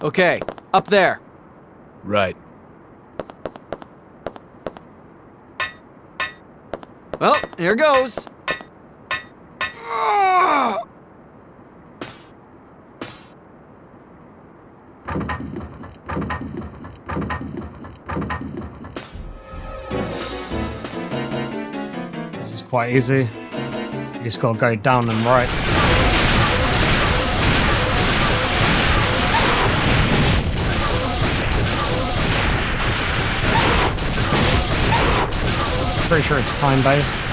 Okay, up there. Right. Well, here goes. This is quite easy. You just gotta go down and right. Pretty sure it's time-based.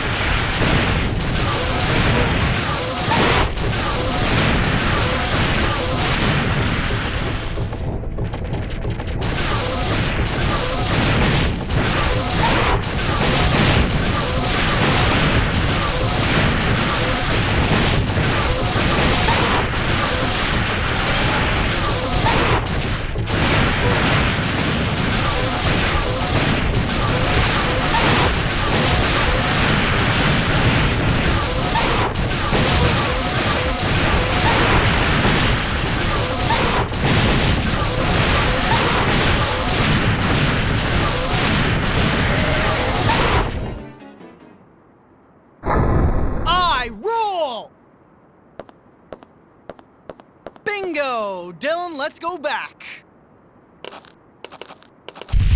Bingo! Dylan, let's go back.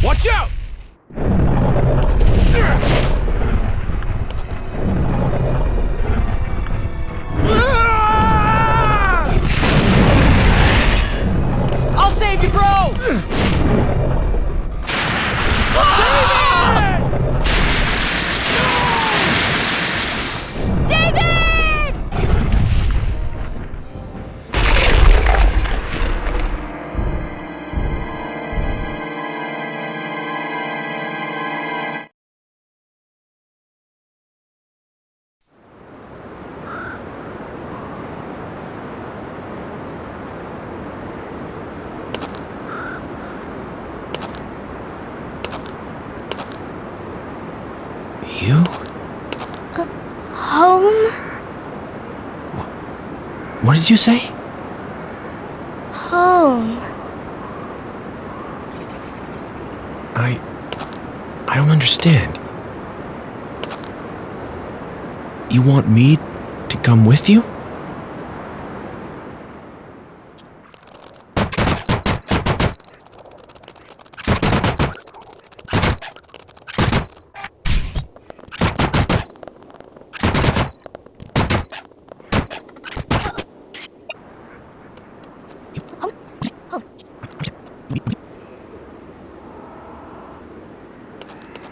Watch out! I'll save you, bro! You? Home? What did you say? Home. I don't understand. You want me to come with you?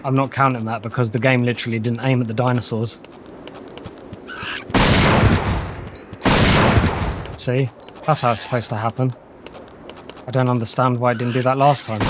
I'm not counting that because the game literally didn't aim at the dinosaurs. See? That's how it's supposed to happen. I don't understand why it didn't do that last time.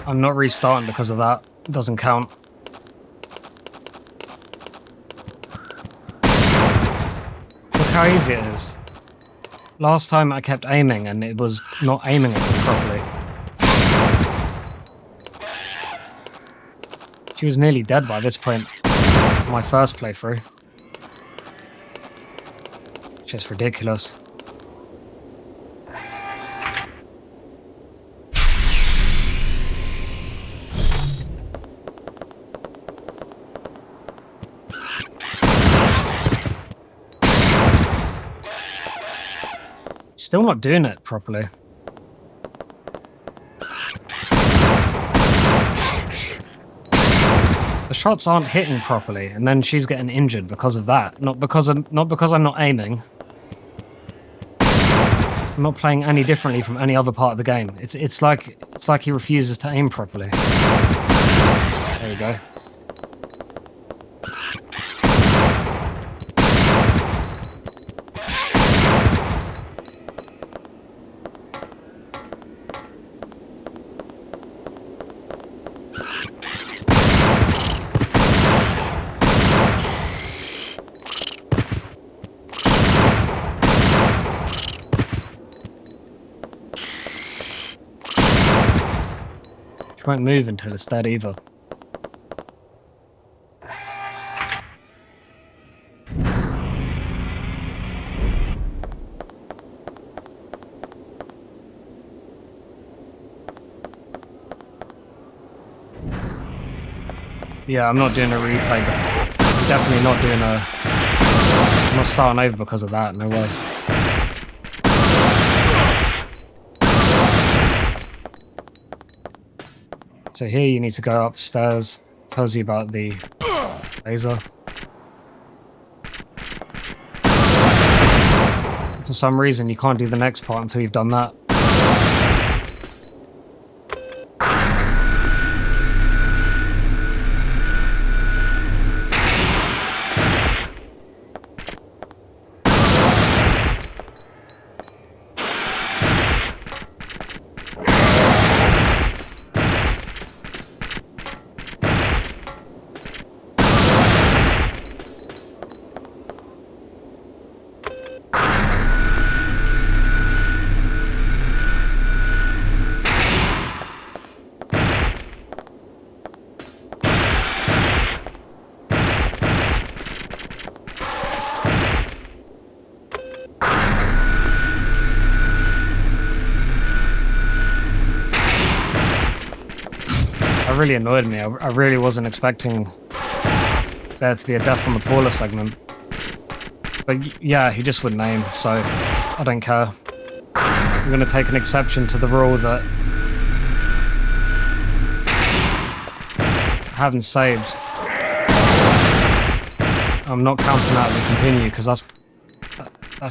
I'm not restarting because of that. It doesn't count. Look how easy it is. Last time I kept aiming and it was not aiming at me properly. She was nearly dead by this point. My first playthrough. Just ridiculous. Still not doing it properly. The shots aren't hitting properly, and then she's getting injured because of that. Not because I'm not aiming. I'm not playing any differently from any other part of the game. It's like he refuses to aim properly. There we go. won't move until it's dead either. Yeah, I'm not doing a replay, but I'm definitely not doing I'm not starting over because of that, no way. So here you need to go upstairs, tells you about the laser. For some reason you can't do the next part until you've done that. That really annoyed me. I really wasn't expecting there to be a death on the Paula segment. But yeah, he just wouldn't aim, so I don't care. I'm going to take an exception to the rule that I haven't saved. I'm not counting that as a continue, because that's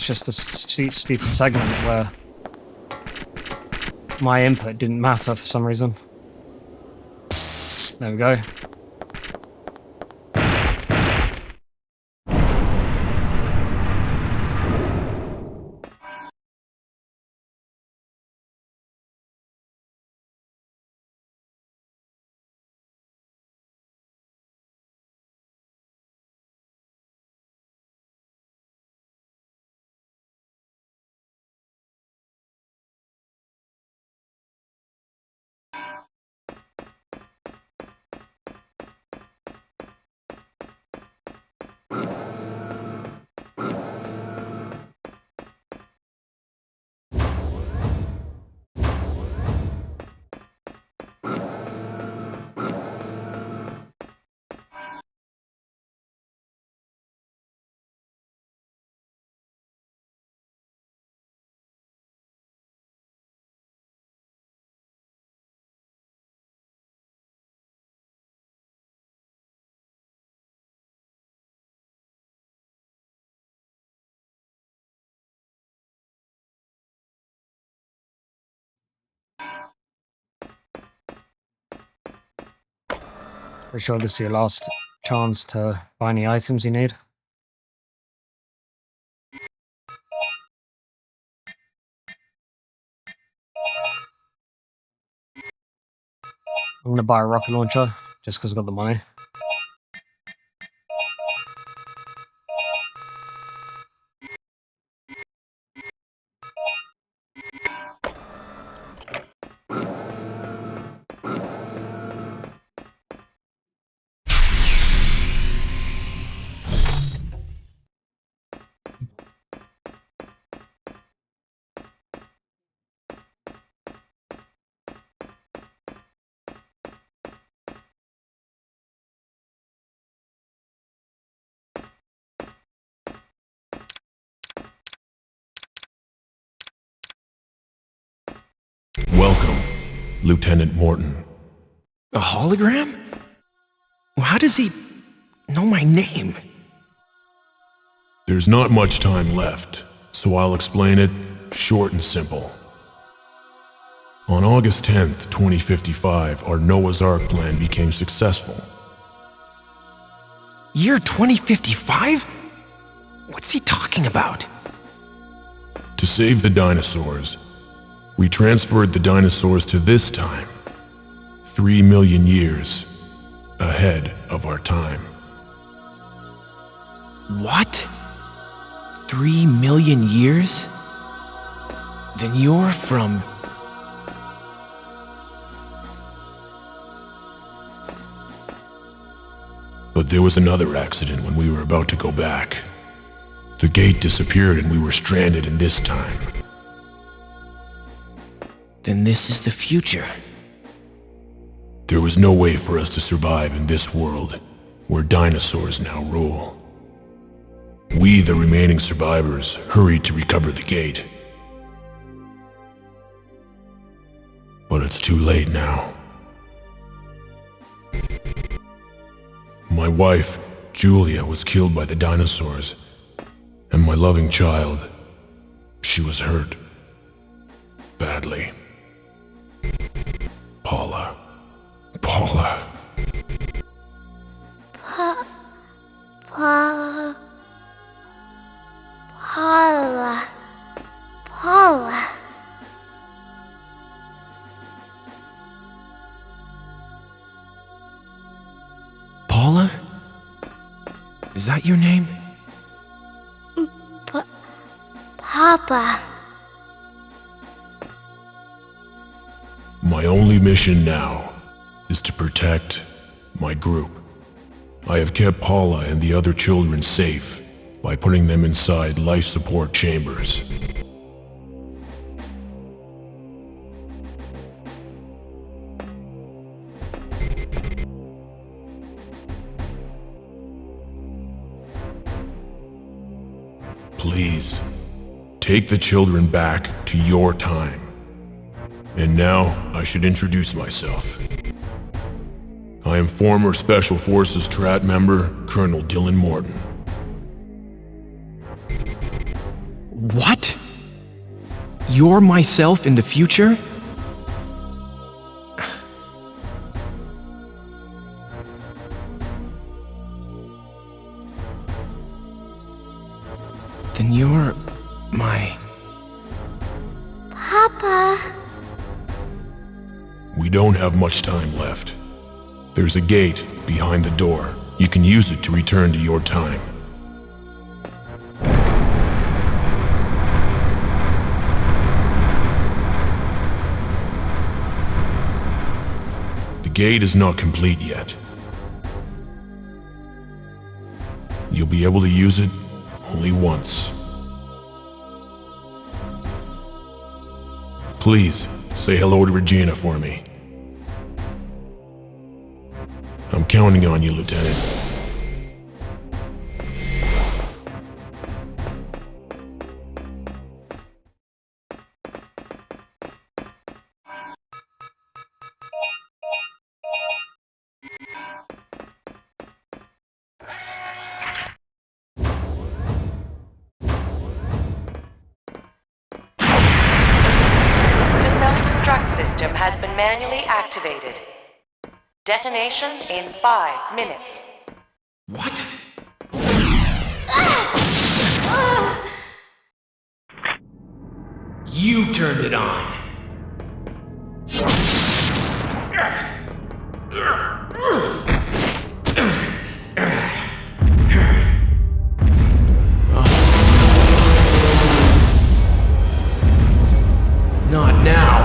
just a stupid segment where my input didn't matter for some reason. There we go. Pretty sure this is your last chance to buy any items you need. I'm gonna buy a rocket launcher just because I've got the money. Welcome, Lieutenant Morton. A hologram? Well, how does he know my name? There's not much time left, so I'll explain it short and simple. On August 10th, 2055, our Noah's Ark plan became successful. Year 2055? What's he talking about? To save the dinosaurs, we transferred the dinosaurs to this time, 3 million years ahead of our time. What? 3 million years? Then you're from... But there was another accident when we were about to go back. The gate disappeared and we were stranded in this time. Then this is the future. There was no way for us to survive in this world, where dinosaurs now rule. We, the remaining survivors, hurried to recover the gate. But it's too late now. My wife, Julia, was killed by the dinosaurs, and my loving child, she was hurt. Badly. Paula. Paula. Paula. Paula. Paula? Is that your name? Papa. My only mission now is to protect my group. I have kept Paula and the other children safe by putting them inside life support chambers. Please, take the children back to your time. And now, I should introduce myself. I am former Special Forces Strat member, Colonel Dylan Morton. What? You're myself in the future? Then you're my... Papa. We don't have much time left. There's a gate behind the door. You can use it to return to your time. The gate is not complete yet. You'll be able to use it only once. Please, say hello to Regina for me. I'm counting on you, Lieutenant. System has been manually activated. Detonation in 5 minutes. What? You turned it on. Not now.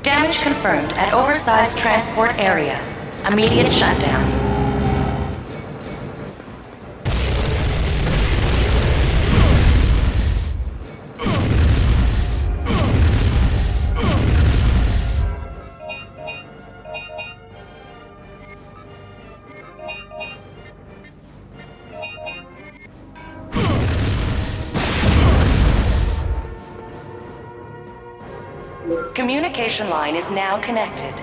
Damage confirmed at oversized transport area. Immediate shutdown. Communication line is now connected.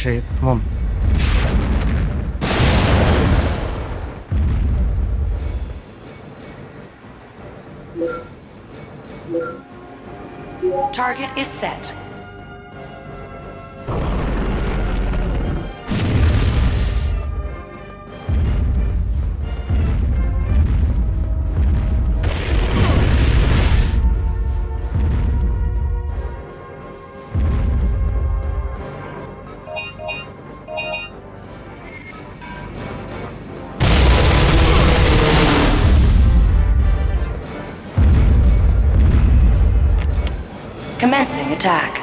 cheat. Come on. Target is set. Commencing attack.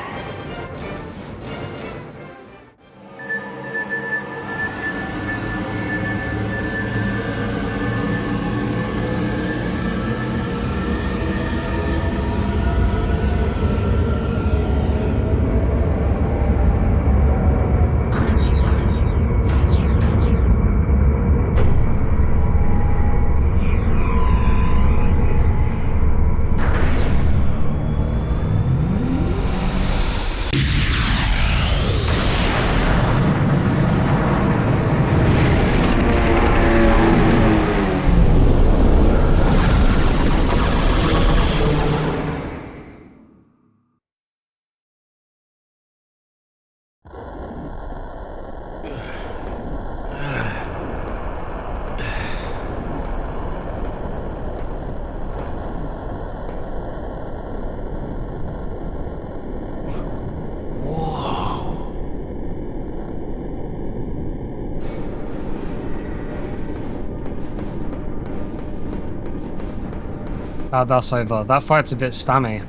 That's over. That fight's a bit spammy.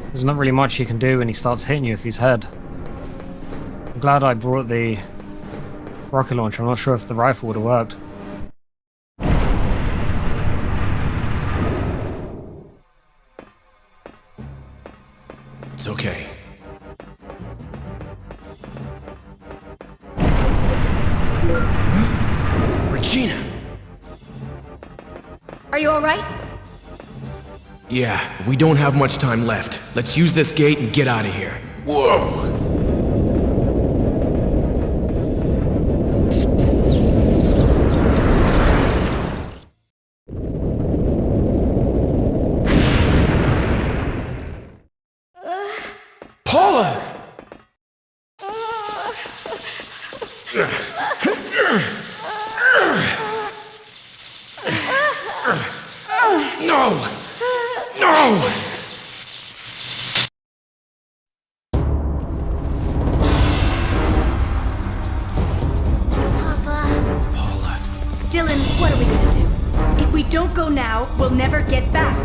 There's not really much you can do when he starts hitting you if he's head. I'm glad I brought the rocket launcher. I'm not sure if the rifle would have worked. It's okay. Huh? Regina! Are you alright? Yeah, we don't have much time left. Let's use this gate and get out of here. Whoa! Paula! No! No! Papa. Paula. Dylan, what are we gonna do? If we don't go now, we'll never get back.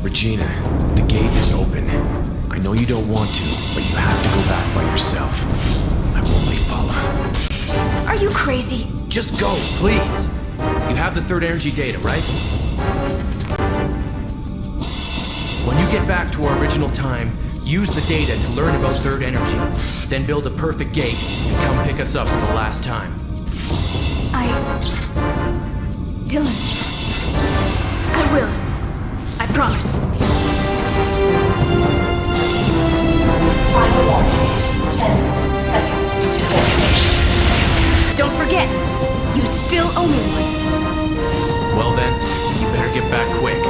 Regina, the gate is open. I know you don't want to, but you have to go back by yourself. I won't leave Paula. Are you crazy? Just go, please. You have the third energy data, right? When you get back to our original time, use the data to learn about third energy. Then build a perfect gate and come pick us up for the last time. Dylan. I will. I promise. Final warning. 10 seconds to detonation. Don't forget, you still owe me one. Well then, you better get back quick.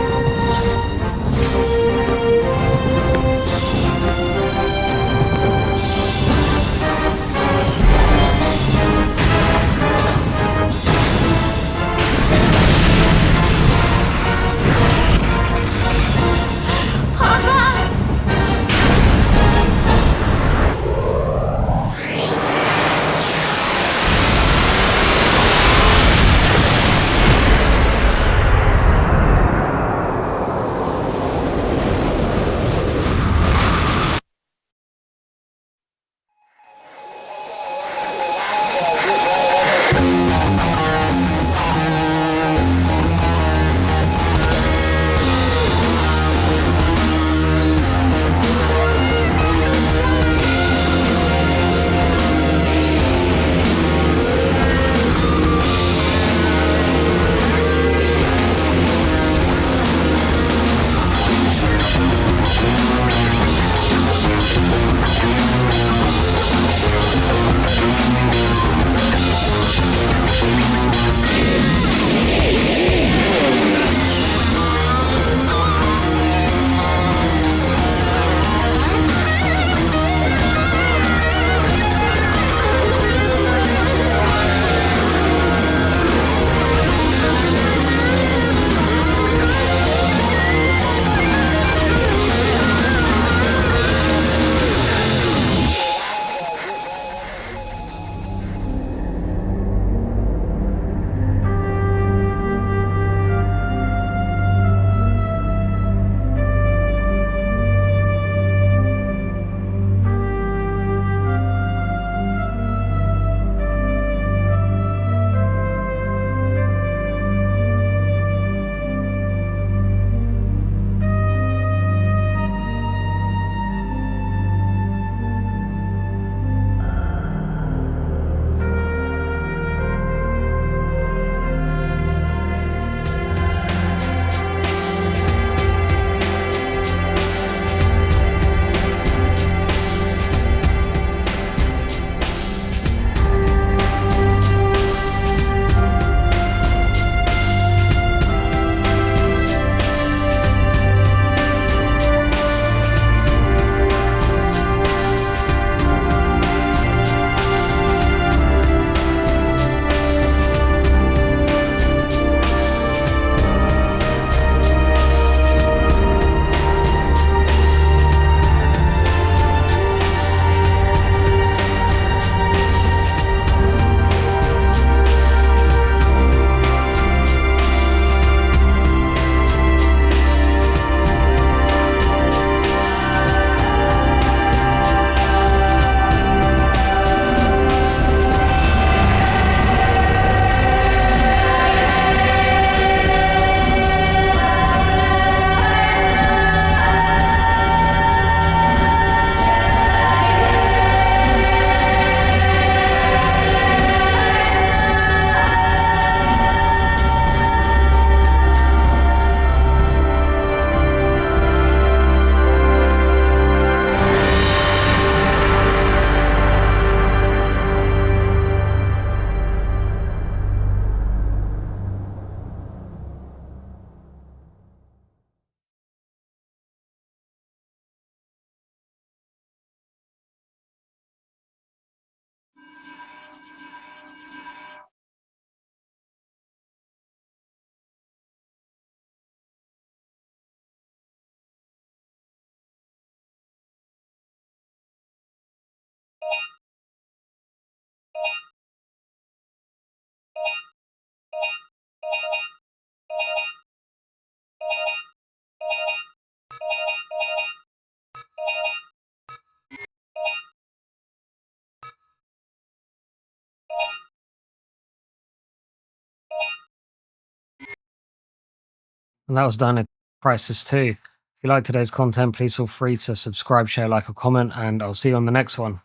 And that was Dino Crisis 2. If you like today's content, please feel free to subscribe, share, like, or comment, and I'll see you on the next one.